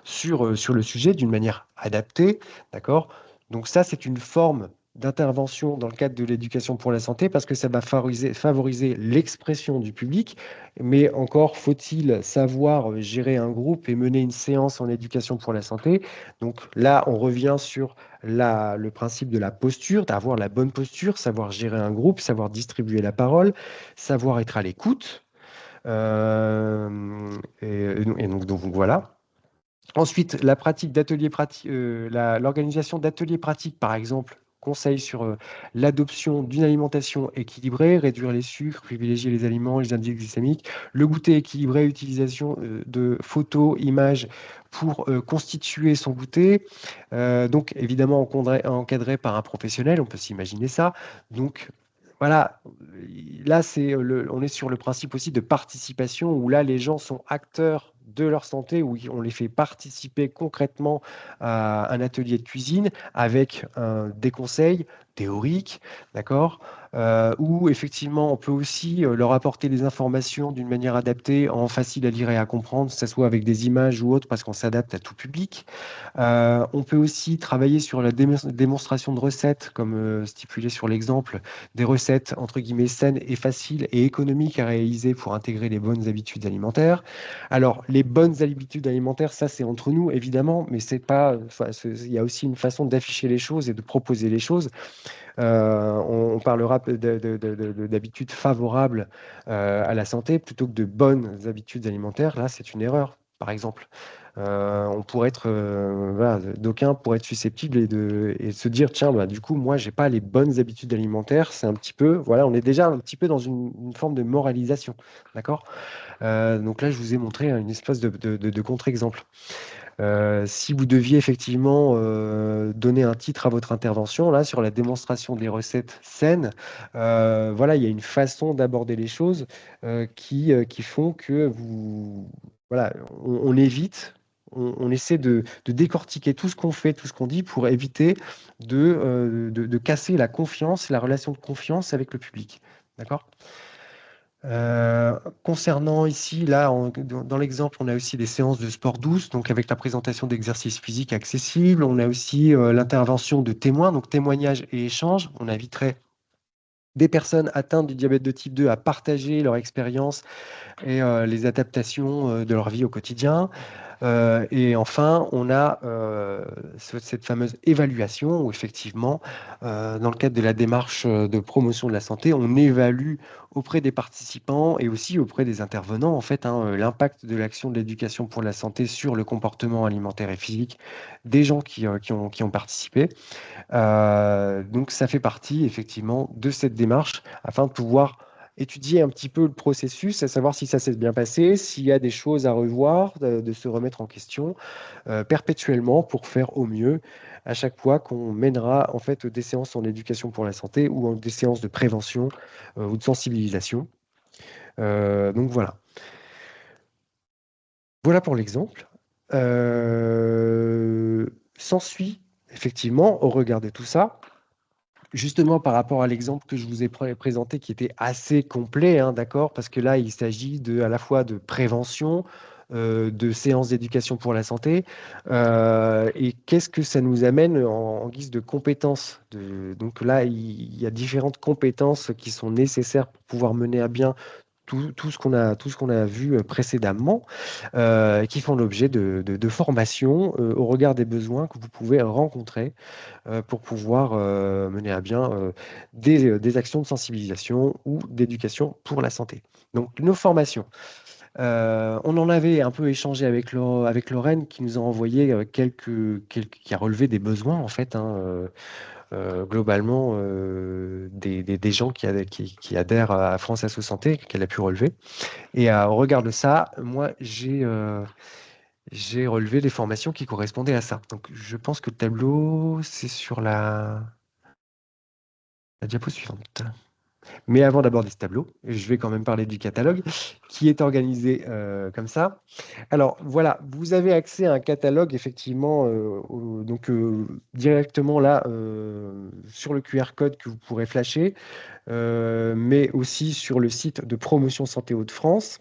sur le sujet d'une manière adaptée, d'accord? Donc ça, c'est une forme d'intervention dans le cadre de l'éducation pour la santé parce que ça va favoriser l'expression du public, mais encore faut-il savoir gérer un groupe et mener une séance en éducation pour la santé. Donc là, on revient sur le principe de la posture, d'avoir la bonne posture, savoir gérer un groupe, savoir distribuer la parole, savoir être à l'écoute. Et donc voilà. Ensuite, la pratique d'ateliers pratiques, l'organisation d'ateliers pratiques, par exemple, conseils sur l'adoption d'une alimentation équilibrée, réduire les sucres, privilégier les aliments, les indices glycémiques, le goûter équilibré, utilisation de photos, images pour constituer son goûter. Donc, évidemment, encadré par un professionnel, on peut s'imaginer ça. Donc, voilà, là, on est sur le principe aussi de participation, où là, les gens sont acteurs de leur santé, où on les fait participer concrètement à un atelier de cuisine avec des conseils théoriques, d'accord, où effectivement, on peut aussi leur apporter des informations d'une manière adaptée, en facile à lire et à comprendre, que ce soit avec des images ou autres, parce qu'on s'adapte à tout public. On peut aussi travailler sur la démonstration de recettes, comme stipulé sur l'exemple, des recettes entre guillemets saines et faciles et économiques à réaliser pour intégrer les bonnes habitudes alimentaires. Alors, les bonnes habitudes alimentaires, ça c'est entre nous évidemment, mais c'est pas, il y a aussi une façon d'afficher les choses et de proposer les choses. On parlera d'habitudes favorables à la santé plutôt que de bonnes habitudes alimentaires. Là, c'est une erreur, par exemple. On pourrait être, voilà, d'aucuns pourraient être susceptibles et se dire, tiens, bah, du coup, moi, j'ai pas les bonnes habitudes alimentaires. C'est un petit peu, voilà, on est déjà un petit peu dans une forme de moralisation, d'accord? Donc là, je vous ai montré une espèce de contre-exemple. Si vous deviez effectivement donner un titre à votre intervention, là, sur la démonstration des recettes saines, voilà, il y a une façon d'aborder les choses qui font que voilà, on évite, on essaie de décortiquer tout ce qu'on fait, tout ce qu'on dit pour éviter de casser la confiance, la relation de confiance avec le public. D'accord? Concernant ici, là, dans l'exemple, on a aussi des séances de sport douce, donc avec la présentation d'exercices physiques accessibles. On a aussi l'intervention de témoins, donc témoignages et échanges. On inviterait des personnes atteintes du diabète de type 2 à partager leur expérience et les adaptations de leur vie au quotidien. Et enfin, on a cette fameuse évaluation où effectivement, dans le cadre de la démarche de promotion de la santé, on évalue auprès des participants et aussi auprès des intervenants, en fait, hein, l'impact de l'action de l'éducation pour la santé sur le comportement alimentaire et physique des gens qui ont participé. Donc, ça fait partie effectivement de cette démarche afin de pouvoir étudier un petit peu le processus, à savoir si ça s'est bien passé, s'il y a des choses à revoir, de se remettre en question perpétuellement pour faire au mieux à chaque fois qu'on mènera en fait des séances en éducation pour la santé ou des séances de prévention ou de sensibilisation. Donc voilà. Voilà pour l'exemple. S'ensuit effectivement, au regard de tout ça, justement, par rapport à l'exemple que je vous ai présenté, qui était assez complet, hein, d'accord, parce que là, il s'agit à la fois de prévention, de séances d'éducation pour la santé, et qu'est-ce que ça nous amène en guise de compétences. Donc là, il y a différentes compétences qui sont nécessaires pour pouvoir mener à bien tout ce qu'on a vu précédemment, qui font l'objet de formations au regard des besoins que vous pouvez rencontrer pour pouvoir mener à bien des actions de sensibilisation ou d'éducation pour la santé. Donc, nos formations. On en avait un peu échangé avec Lorraine qui nous a envoyé qui a relevé des besoins en fait, hein, globalement des gens qui adhèrent à France Asso Santé qu'elle a pu relever. Et au regard de ça, moi j'ai relevé des formations qui correspondaient à ça. Donc je pense que le tableau, c'est sur la diapo suivante. Mais avant d'aborder ce tableau, je vais quand même parler du catalogue qui est organisé comme ça. Alors voilà, vous avez accès à un catalogue effectivement donc directement là sur le QR code que vous pourrez flasher, mais aussi sur le site de Promotion Santé Hauts-de-France.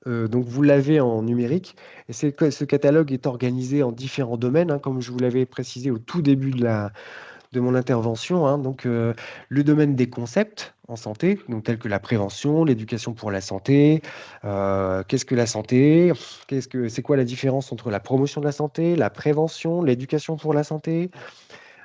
Donc vous l'avez en numérique et ce catalogue est organisé en différents domaines, hein, comme je vous l'avais précisé au tout début de mon intervention, hein. Donc, le domaine des concepts en santé, donc tels que la prévention, l'éducation pour la santé. Qu'est-ce que la santé? C'est quoi la différence entre la promotion de la santé, la prévention, l'éducation pour la santé?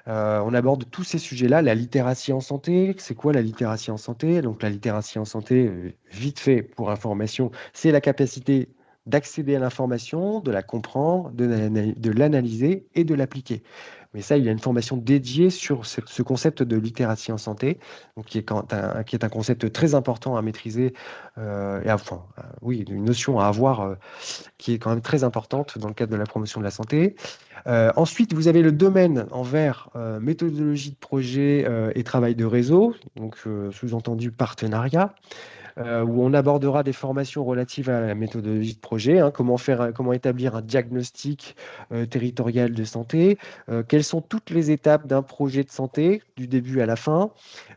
On aborde tous ces sujets-là. La littératie en santé, c'est quoi la littératie en santé? Donc, la littératie en santé, vite fait pour information, c'est la capacité d'accéder à l'information, de la comprendre, de l'analyser et de l'appliquer. Mais ça, il y a une formation dédiée sur ce concept de littératie en santé, donc qui est un concept très important à maîtriser, oui, une notion à avoir qui est quand même très importante dans le cadre de la promotion de la santé. Ensuite, vous avez le domaine en vert, méthodologie de projet et travail de réseau, donc sous-entendu partenariat, où on abordera des formations relatives à la méthodologie de projet, hein, comment établir un diagnostic territorial de santé, quelles sont toutes les étapes d'un projet de santé, du début à la fin.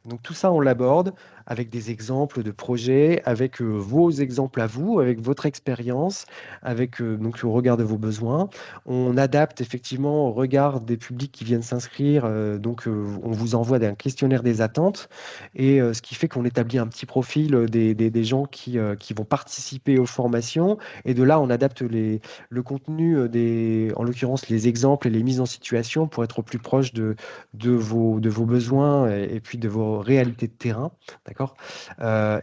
Donc tout ça, on l'aborde avec des exemples de projets, avec vos exemples à vous, avec votre expérience, avec donc au regard de vos besoins. On adapte effectivement au regard des publics qui viennent s'inscrire. On vous envoie un questionnaire des attentes et ce qui fait qu'on établit un petit profil des gens qui vont participer aux formations. Et de là, on adapte le contenu en l'occurrence les exemples et les mises en situation pour être au plus proche de vos besoins et puis de vos réalités de terrain. D'accord?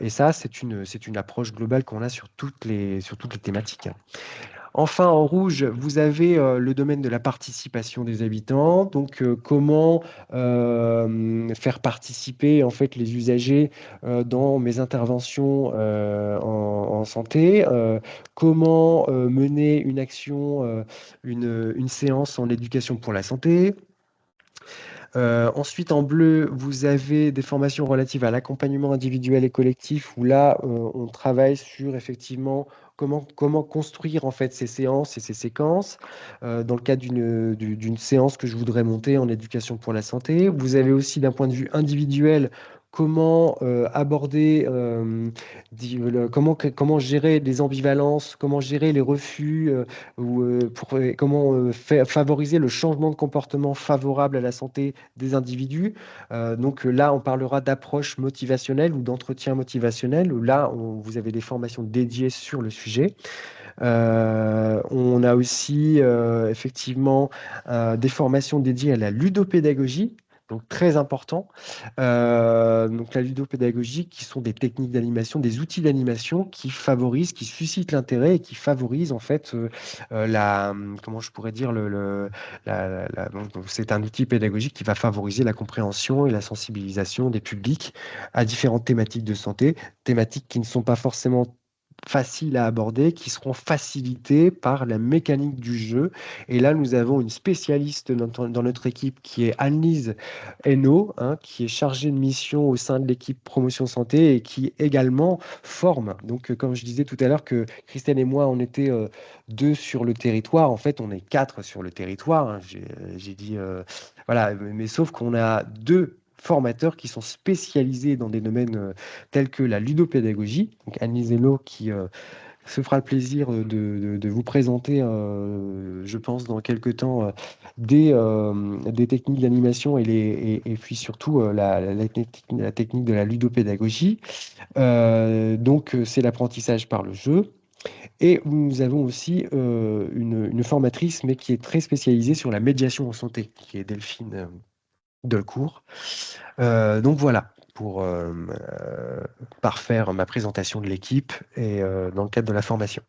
Et ça, c'est une approche globale qu'on a sur toutes les thématiques. Enfin, en rouge, vous avez le domaine de la participation des habitants. Donc, comment faire participer en fait les usagers dans mes interventions en santé. Comment mener une action, une séance en éducation pour la santé. Ensuite, en bleu, vous avez des formations relatives à l'accompagnement individuel et collectif, où là, on travaille sur effectivement comment construire en fait ces séances et ces séquences dans le cadre d'une séance que je voudrais monter en éducation pour la santé. Vous avez aussi d'un point de vue individuel comment aborder, comment gérer les ambivalences, comment gérer les refus, comment favoriser le changement de comportement favorable à la santé des individus. Donc là, on parlera d'approche motivationnelle ou d'entretien motivationnel, où là, vous avez des formations dédiées sur le sujet. On a aussi effectivement des formations dédiées à la ludopédagogie, donc très important. Donc la ludopédagogie, qui sont des techniques d'animation, des outils d'animation qui favorisent, qui suscitent l'intérêt et qui favorisent en fait comment je pourrais dire, donc, c'est un outil pédagogique qui va favoriser la compréhension et la sensibilisation des publics à différentes thématiques de santé, thématiques qui ne sont pas forcément faciles à aborder, qui seront facilitées par la mécanique du jeu. Et là, nous avons une spécialiste dans notre équipe qui est Annelise Hainaut, hein, qui est chargée de mission au sein de l'équipe promotion santé et qui également forme. Donc, comme je disais tout à l'heure que Christelle et moi, on était deux sur le territoire. En fait, on est quatre sur le territoire, hein. J'ai dit, voilà, mais sauf qu'on a deux formateurs qui sont spécialisés dans des domaines tels que la ludopédagogie. Donc Annelise Hainaut qui se fera le plaisir de vous présenter, je pense, dans quelques temps, des techniques d'animation et puis surtout la technique de la ludopédagogie. Donc, c'est l'apprentissage par le jeu. Et nous avons aussi une formatrice, mais qui est très spécialisée sur la médiation en santé, qui est Delphine Delcourt. Donc voilà, pour parfaire ma présentation de l'équipe et dans le cadre de la formation.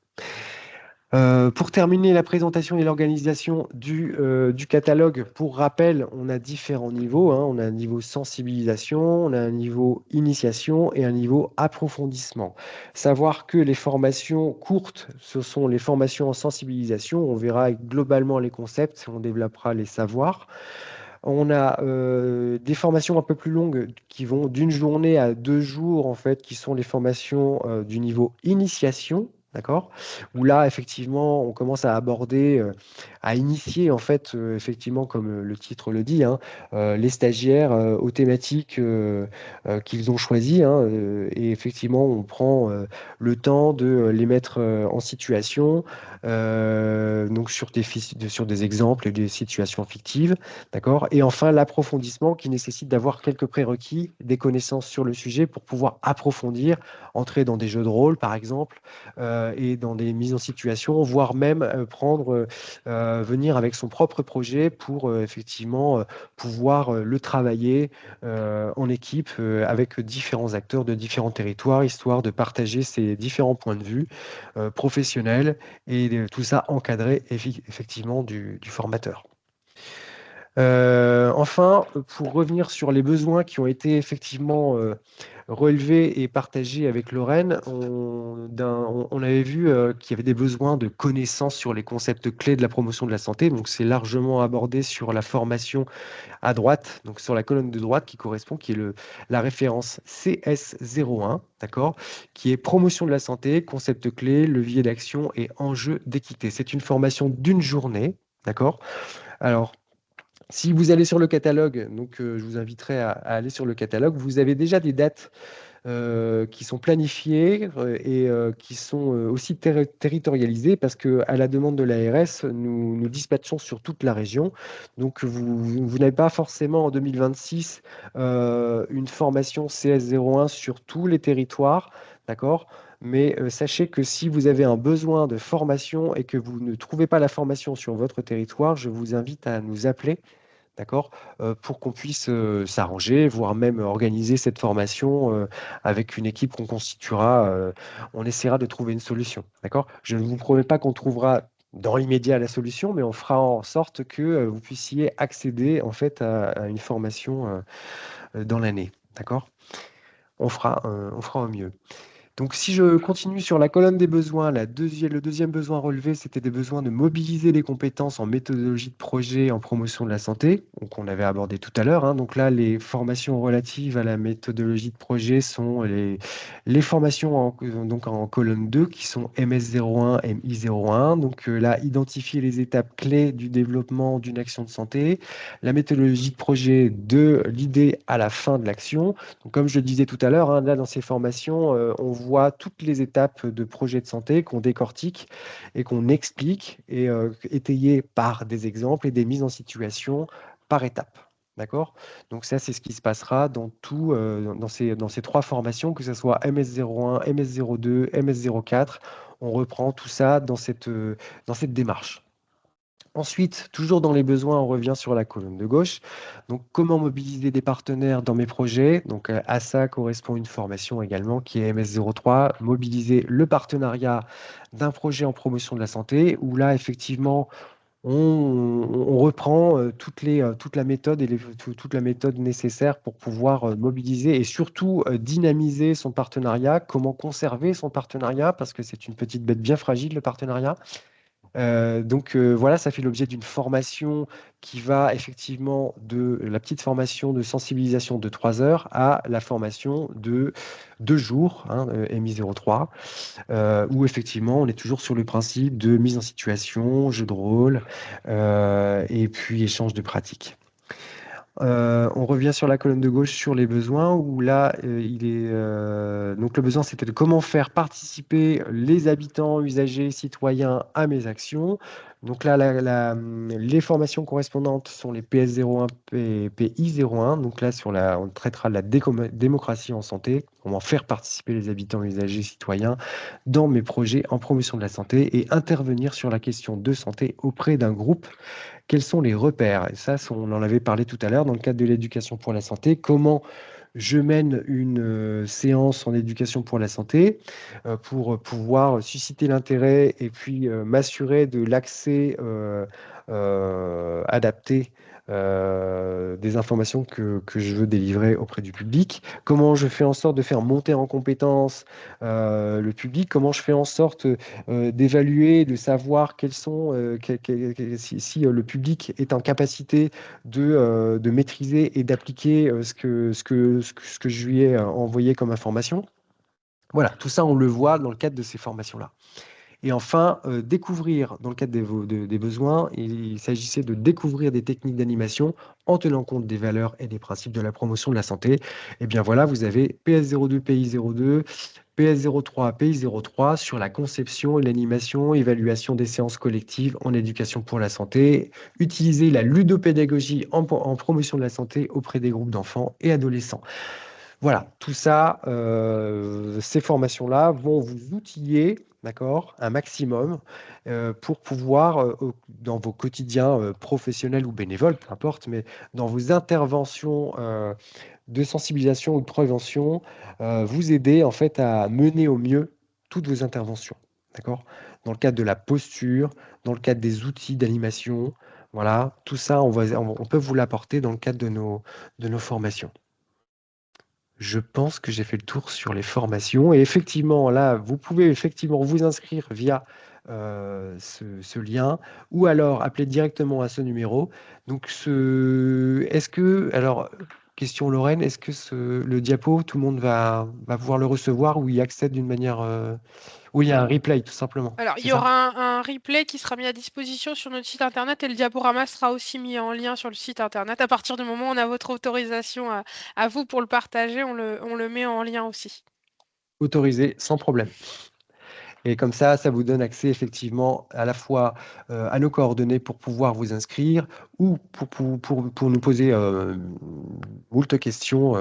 Pour terminer la présentation et l'organisation du catalogue, pour rappel, on a différents niveaux, hein. On a un niveau sensibilisation, on a un niveau initiation et un niveau approfondissement. Savoir que les formations courtes, ce sont les formations en sensibilisation. On verra globalement les concepts, on développera les savoirs. On a des formations un peu plus longues qui vont d'une journée à 2 jours, en fait, qui sont les formations du niveau initiation, d'accord? Où là, effectivement, on commence à aborder, à initier, en fait, effectivement, comme le titre le dit, hein, les stagiaires aux thématiques qu'ils ont choisies, hein, et effectivement, on prend le temps de les mettre en situation, donc sur des exemples et des situations fictives. D'accord? Et enfin, l'approfondissement qui nécessite d'avoir quelques prérequis, des connaissances sur le sujet pour pouvoir approfondir, entrer dans des jeux de rôle, par exemple, et dans des mises en situation, voire même venir avec son propre projet pour effectivement pouvoir le travailler en équipe avec différents acteurs de différents territoires, histoire de partager ces différents points de vue professionnels et tout ça encadré effectivement du formateur. Enfin, pour revenir sur les besoins qui ont été effectivement relevés et partagés avec Lorraine, on avait vu qu'il y avait des besoins de connaissances sur les concepts clés de la promotion de la santé. Donc, c'est largement abordé sur la formation à droite, donc sur la colonne de droite qui est la référence CS01, d'accord, qui est promotion de la santé, concepts clés, levier d'action et enjeux d'équité. C'est une formation d'une journée, d'accord. Alors, si vous allez sur le catalogue, donc je vous inviterai à aller sur le catalogue, vous avez déjà des dates qui sont planifiées et qui sont aussi territorialisées parce qu'à la demande de l'ARS, nous dispatchons sur toute la région. Donc vous n'avez pas forcément en 2026 une formation CS01 sur tous les territoires, d'accord? Mais sachez que si vous avez un besoin de formation et que vous ne trouvez pas la formation sur votre territoire, je vous invite à nous appeler, d'accord, pour qu'on puisse s'arranger, voire même organiser cette formation avec une équipe qu'on constituera. On essaiera de trouver une solution, d'accord? Je ne vous promets pas qu'on trouvera dans l'immédiat la solution, mais on fera en sorte que vous puissiez accéder en fait à une formation dans l'année, d'accord? On fera au mieux. Donc, si je continue sur la colonne des besoins, le deuxième besoin relevé, c'était des besoins de mobiliser les compétences en méthodologie de projet en promotion de la santé, donc on avait abordé tout à l'heure, hein. Donc là, les formations relatives à la méthodologie de projet sont les formations donc en colonne 2 qui sont MS01, MI01. Donc là, identifier les étapes clés du développement d'une action de santé, la méthodologie de projet de l'idée à la fin de l'action. Donc, comme je le disais tout à l'heure, hein, là, dans ces formations, on voit toutes les étapes de projet de santé qu'on décortique et qu'on explique, et étayées par des exemples et des mises en situation par étape. D'accord? Donc ça, c'est ce qui se passera dans dans ces trois formations, que ce soit MS01, MS02, MS04. On reprend tout ça dans cette démarche. Ensuite, toujours dans les besoins, on revient sur la colonne de gauche. Donc, comment mobiliser des partenaires dans mes projets? Donc, à ça correspond une formation également qui est MS03, mobiliser le partenariat d'un projet en promotion de la santé, où là, effectivement, on reprend toute la méthode et toute la méthode nécessaire pour pouvoir mobiliser et surtout dynamiser son partenariat. Comment conserver son partenariat? Parce que c'est une petite bête bien fragile, le partenariat. Voilà, ça fait l'objet d'une formation qui va effectivement de la petite formation de sensibilisation de 3 heures à la formation de 2 jours, hein, MI03, où effectivement on est toujours sur le principe de mise en situation, jeu de rôle, et puis échange de pratiques. On revient sur la colonne de gauche sur les besoins, où là, donc le besoin, c'était de comment faire participer les habitants, usagers, citoyens à mes actions. Donc là, les formations correspondantes sont les PS01 et PI01. Donc là, on traitera de la démocratie en santé, comment faire participer les habitants, usagers, citoyens dans mes projets en promotion de la santé et intervenir sur la question de santé auprès d'un groupe. Quels sont les repères? Et ça, on en avait parlé tout à l'heure dans le cadre de l'éducation pour la santé. Comment je mène une séance en éducation pour la santé pour pouvoir susciter l'intérêt et puis m'assurer de l'accès adapté des informations que je veux délivrer auprès du public. Comment je fais en sorte de faire monter en compétence le public? Comment je fais en sorte d'évaluer, de savoir quels sont, si le public est en capacité de maîtriser et d'appliquer ce que je lui ai envoyé comme information. Voilà, tout ça, on le voit dans le cadre de ces formations-là. Et enfin, découvrir, dans le cadre des besoins, il s'agissait de découvrir des techniques d'animation en tenant compte des valeurs et des principes de la promotion de la santé. Et bien voilà, vous avez PS02, PI02, PS03, PI03 sur la conception et l'animation, évaluation des séances collectives en éducation pour la santé, utiliser la ludopédagogie en promotion de la santé auprès des groupes d'enfants et adolescents. Voilà, tout ça, ces formations-là vont vous outiller, d'accord, un maximum pour pouvoir, dans vos quotidiens professionnels ou bénévoles, peu importe, mais dans vos interventions de sensibilisation ou de prévention, vous aider en fait à mener au mieux toutes vos interventions, d'accord? Dans le cadre de la posture, dans le cadre des outils d'animation, voilà, tout ça, on peut vous l'apporter dans le cadre de nos formations. Je pense que j'ai fait le tour sur les formations et effectivement, là, vous pouvez effectivement vous inscrire via ce lien ou alors appeler directement à ce numéro. Donc, alors, question Lorraine, est-ce que le diapo, tout le monde va pouvoir le recevoir ou y accède d'une manière, ou il y a un replay tout simplement, Alors, il c'est y ça? aura un replay qui sera mis à disposition sur notre site internet et le diaporama sera aussi mis en lien sur le site internet. À partir du moment où on a votre autorisation à vous pour le partager, on le met en lien aussi. Autorisé, sans problème. Et comme ça vous donne accès effectivement à la fois à nos coordonnées pour pouvoir vous inscrire ou pour nous poser moult questions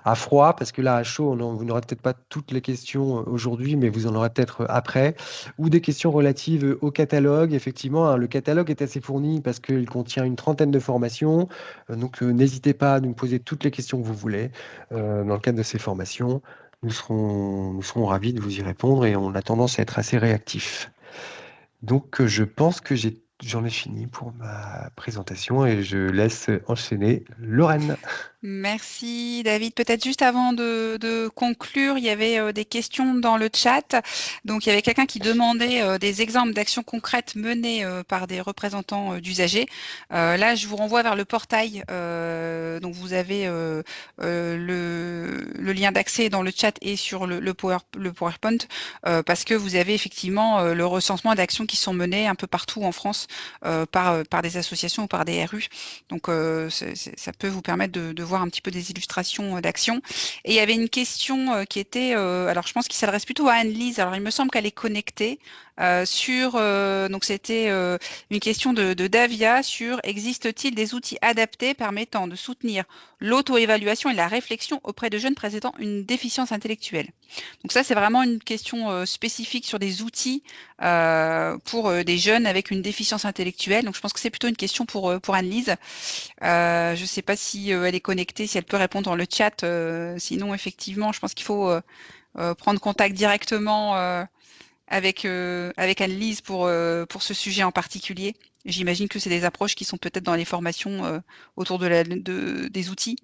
à froid, parce que là, à chaud, vous n'aurez peut-être pas toutes les questions aujourd'hui, mais vous en aurez peut-être après, ou des questions relatives au catalogue. Effectivement, hein, le catalogue est assez fourni parce qu'il contient une trentaine de formations, donc n'hésitez pas à nous poser toutes les questions que vous voulez dans le cadre de ces formations. Nous serons ravis de vous y répondre et on a tendance à être assez réactifs. Donc, je pense que j'en ai fini pour ma présentation et je laisse enchaîner Lorraine. Merci David. Peut-être juste avant de conclure, il y avait des questions dans le chat. Donc il y avait quelqu'un qui demandait des exemples d'actions concrètes menées par des représentants d'usagers. Là, je vous renvoie vers le portail. Donc vous avez le lien d'accès dans le chat et sur le PowerPoint parce que vous avez effectivement le recensement d'actions qui sont menées un peu partout en France par des associations ou par des RU. Donc, ça peut vous permettre de voir un petit peu des illustrations d'action. Et il y avait une question qui était, alors je pense qu'il s'adresse plutôt à Anne-Lise. Alors, il me semble qu'elle est connectée donc c'était une question de Davia sur existe-t-il des outils adaptés permettant de soutenir l'auto-évaluation et la réflexion auprès de jeunes présentant une déficience intellectuelle? Donc ça, c'est vraiment une question spécifique sur des outils pour des jeunes avec une déficience intellectuelle. Donc je pense que c'est plutôt une question pour Anne-Lise. Je ne sais pas si elle est connectée, si elle peut répondre dans le chat. Sinon, effectivement, je pense qu'il faut prendre contact directement avec Anne-Lise pour ce sujet en particulier. J'imagine que c'est des approches qui sont peut-être dans les formations autour des outils.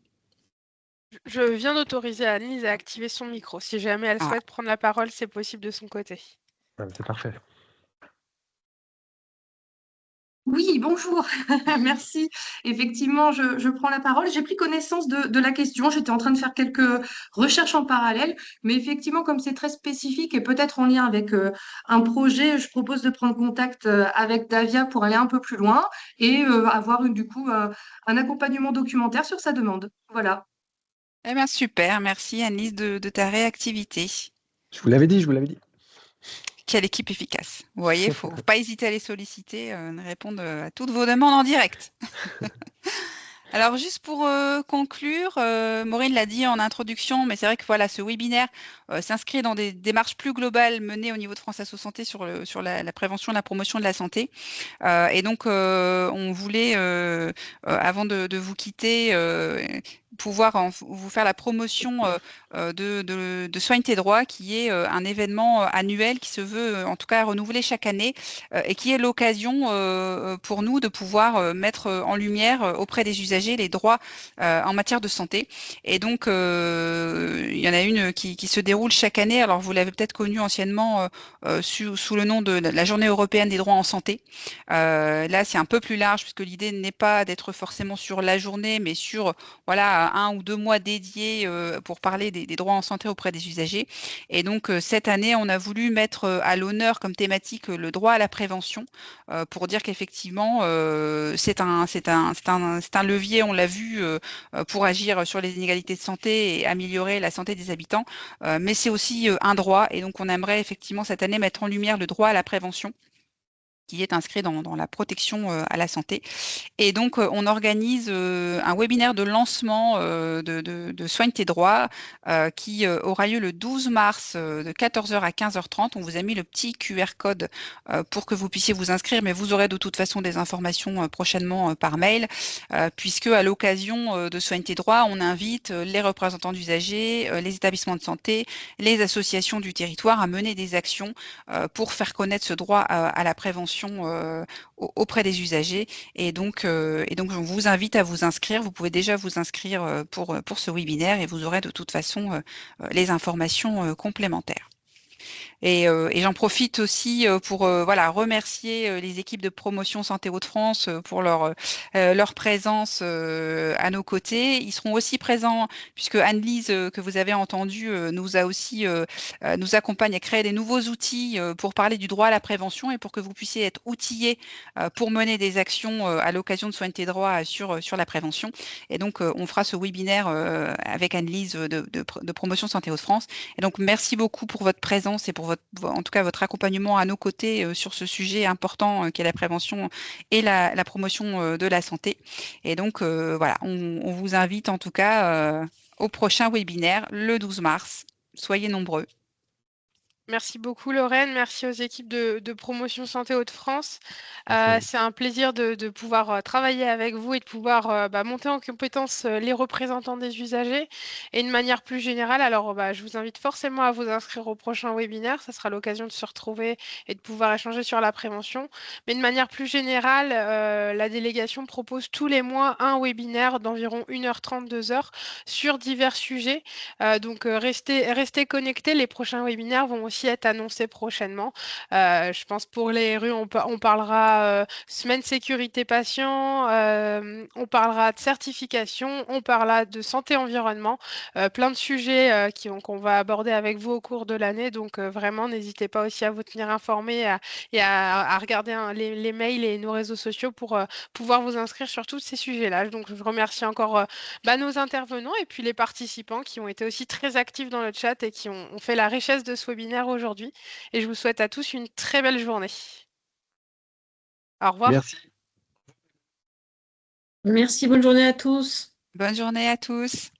Je viens d'autoriser Annelise à activer son micro. Si jamais elle Ah, souhaite prendre la parole, c'est possible de son côté. C'est parfait. Oui, bonjour, merci. Effectivement, je prends la parole. J'ai pris connaissance de la question. J'étais en train de faire quelques recherches en parallèle, mais effectivement, comme c'est très spécifique et peut-être en lien avec un projet, je propose de prendre contact avec Davia pour aller un peu plus loin et avoir du coup un accompagnement documentaire sur sa demande. Voilà. eh bien, super, merci Anne-Lise de ta réactivité. Je vous l'avais dit, je vous l'avais dit. Quelle équipe efficace. Vous voyez, il ne faut pas hésiter à les solliciter, répondre à toutes vos demandes en direct. Alors, juste pour conclure, Maureen l'a dit en introduction, mais c'est vrai que voilà, ce webinaire s'inscrit dans des démarches plus globales menées au niveau de France Asso Santé sur la prévention et la promotion de la santé. Et donc, on voulait, avant de vous quitter, pouvoir vous faire la promotion de Soigne tes droits, qui est un événement annuel qui se veut, en tout cas, renouvelé chaque année et qui est l'occasion pour nous de pouvoir mettre en lumière auprès des usagers les droits en matière de santé. Et donc, il y en a une qui se déroule chaque année. Alors, vous l'avez peut-être connue anciennement sous le nom de la Journée européenne des droits en santé. Là, c'est un peu plus large puisque l'idée n'est pas d'être forcément sur la journée, mais sur voilà 1 ou 2 mois dédiés pour parler des droits en santé auprès des usagers. Et donc, cette année, on a voulu mettre à l'honneur comme thématique le droit à la prévention pour dire qu'effectivement, c'est un levier, on l'a vu, pour agir sur les inégalités de santé et améliorer la santé des habitants. Mais c'est aussi un droit. Et donc, on aimerait effectivement cette année mettre en lumière le droit à la prévention qui est inscrit dans la protection à la santé. Et donc, on organise un webinaire de lancement de Soigne tes droits qui aura lieu le 12 mars de 14 heures à 15 h 30. On vous a mis le petit QR code pour que vous puissiez vous inscrire, mais vous aurez de toute façon des informations prochainement par mail, puisque à l'occasion de Soigne tes droits, on invite les représentants d'usagers, les établissements de santé, les associations du territoire à mener des actions pour faire connaître ce droit à la prévention auprès des usagers. Et donc, on vous invite à vous inscrire. Vous pouvez déjà vous inscrire pour ce webinaire et vous aurez de toute façon les informations complémentaires. Et j'en profite aussi pour voilà, remercier les équipes de promotion Santé Hauts-de-France pour leur présence à nos côtés. Ils seront aussi présents puisque Anne-Lise, que vous avez entendue, nous accompagne à créer des nouveaux outils pour parler du droit à la prévention et pour que vous puissiez être outillés pour mener des actions à l'occasion de Soigne tes droits sur la prévention. Et donc, on fera ce webinaire avec Anne-Lise de promotion Santé Hauts-de-France. Et donc, merci beaucoup pour votre présence et pour en tout cas votre accompagnement à nos côtés sur ce sujet important qui est la prévention et la promotion de la santé. Et donc, voilà, on vous invite en tout cas au prochain webinaire le 12 mars. Soyez nombreux. Merci beaucoup Lorraine, merci aux équipes de Promotion Santé Hauts-de-France. Merci à vous. C'est un plaisir de pouvoir travailler avec vous et de pouvoir monter en compétence les représentants des usagers. Et de manière plus générale, alors je vous invite forcément à vous inscrire au prochain webinaire. Ça sera l'occasion de se retrouver et de pouvoir échanger sur la prévention. Mais de manière plus générale, la délégation propose tous les mois un webinaire d'environ 1h30, 2h sur divers sujets. Donc restez connectés. Les prochains webinaires vont aussi être annoncés prochainement. Je pense pour les rues, on parlera semaine sécurité patient, on parlera de certification, on parlera de santé environnement, plein de sujets qu'on va aborder avec vous au cours de l'année. Donc vraiment, n'hésitez pas aussi à vous tenir informés et à regarder les mails et nos réseaux sociaux pour pouvoir vous inscrire sur tous ces sujets-là. Donc je remercie encore nos intervenants et puis les participants qui ont été aussi très actifs dans le chat et qui ont fait la richesse de ce webinaire aujourd'hui. Et je vous souhaite à tous une très belle journée. Au revoir. Merci. Merci, bonne journée à tous. Bonne journée à tous.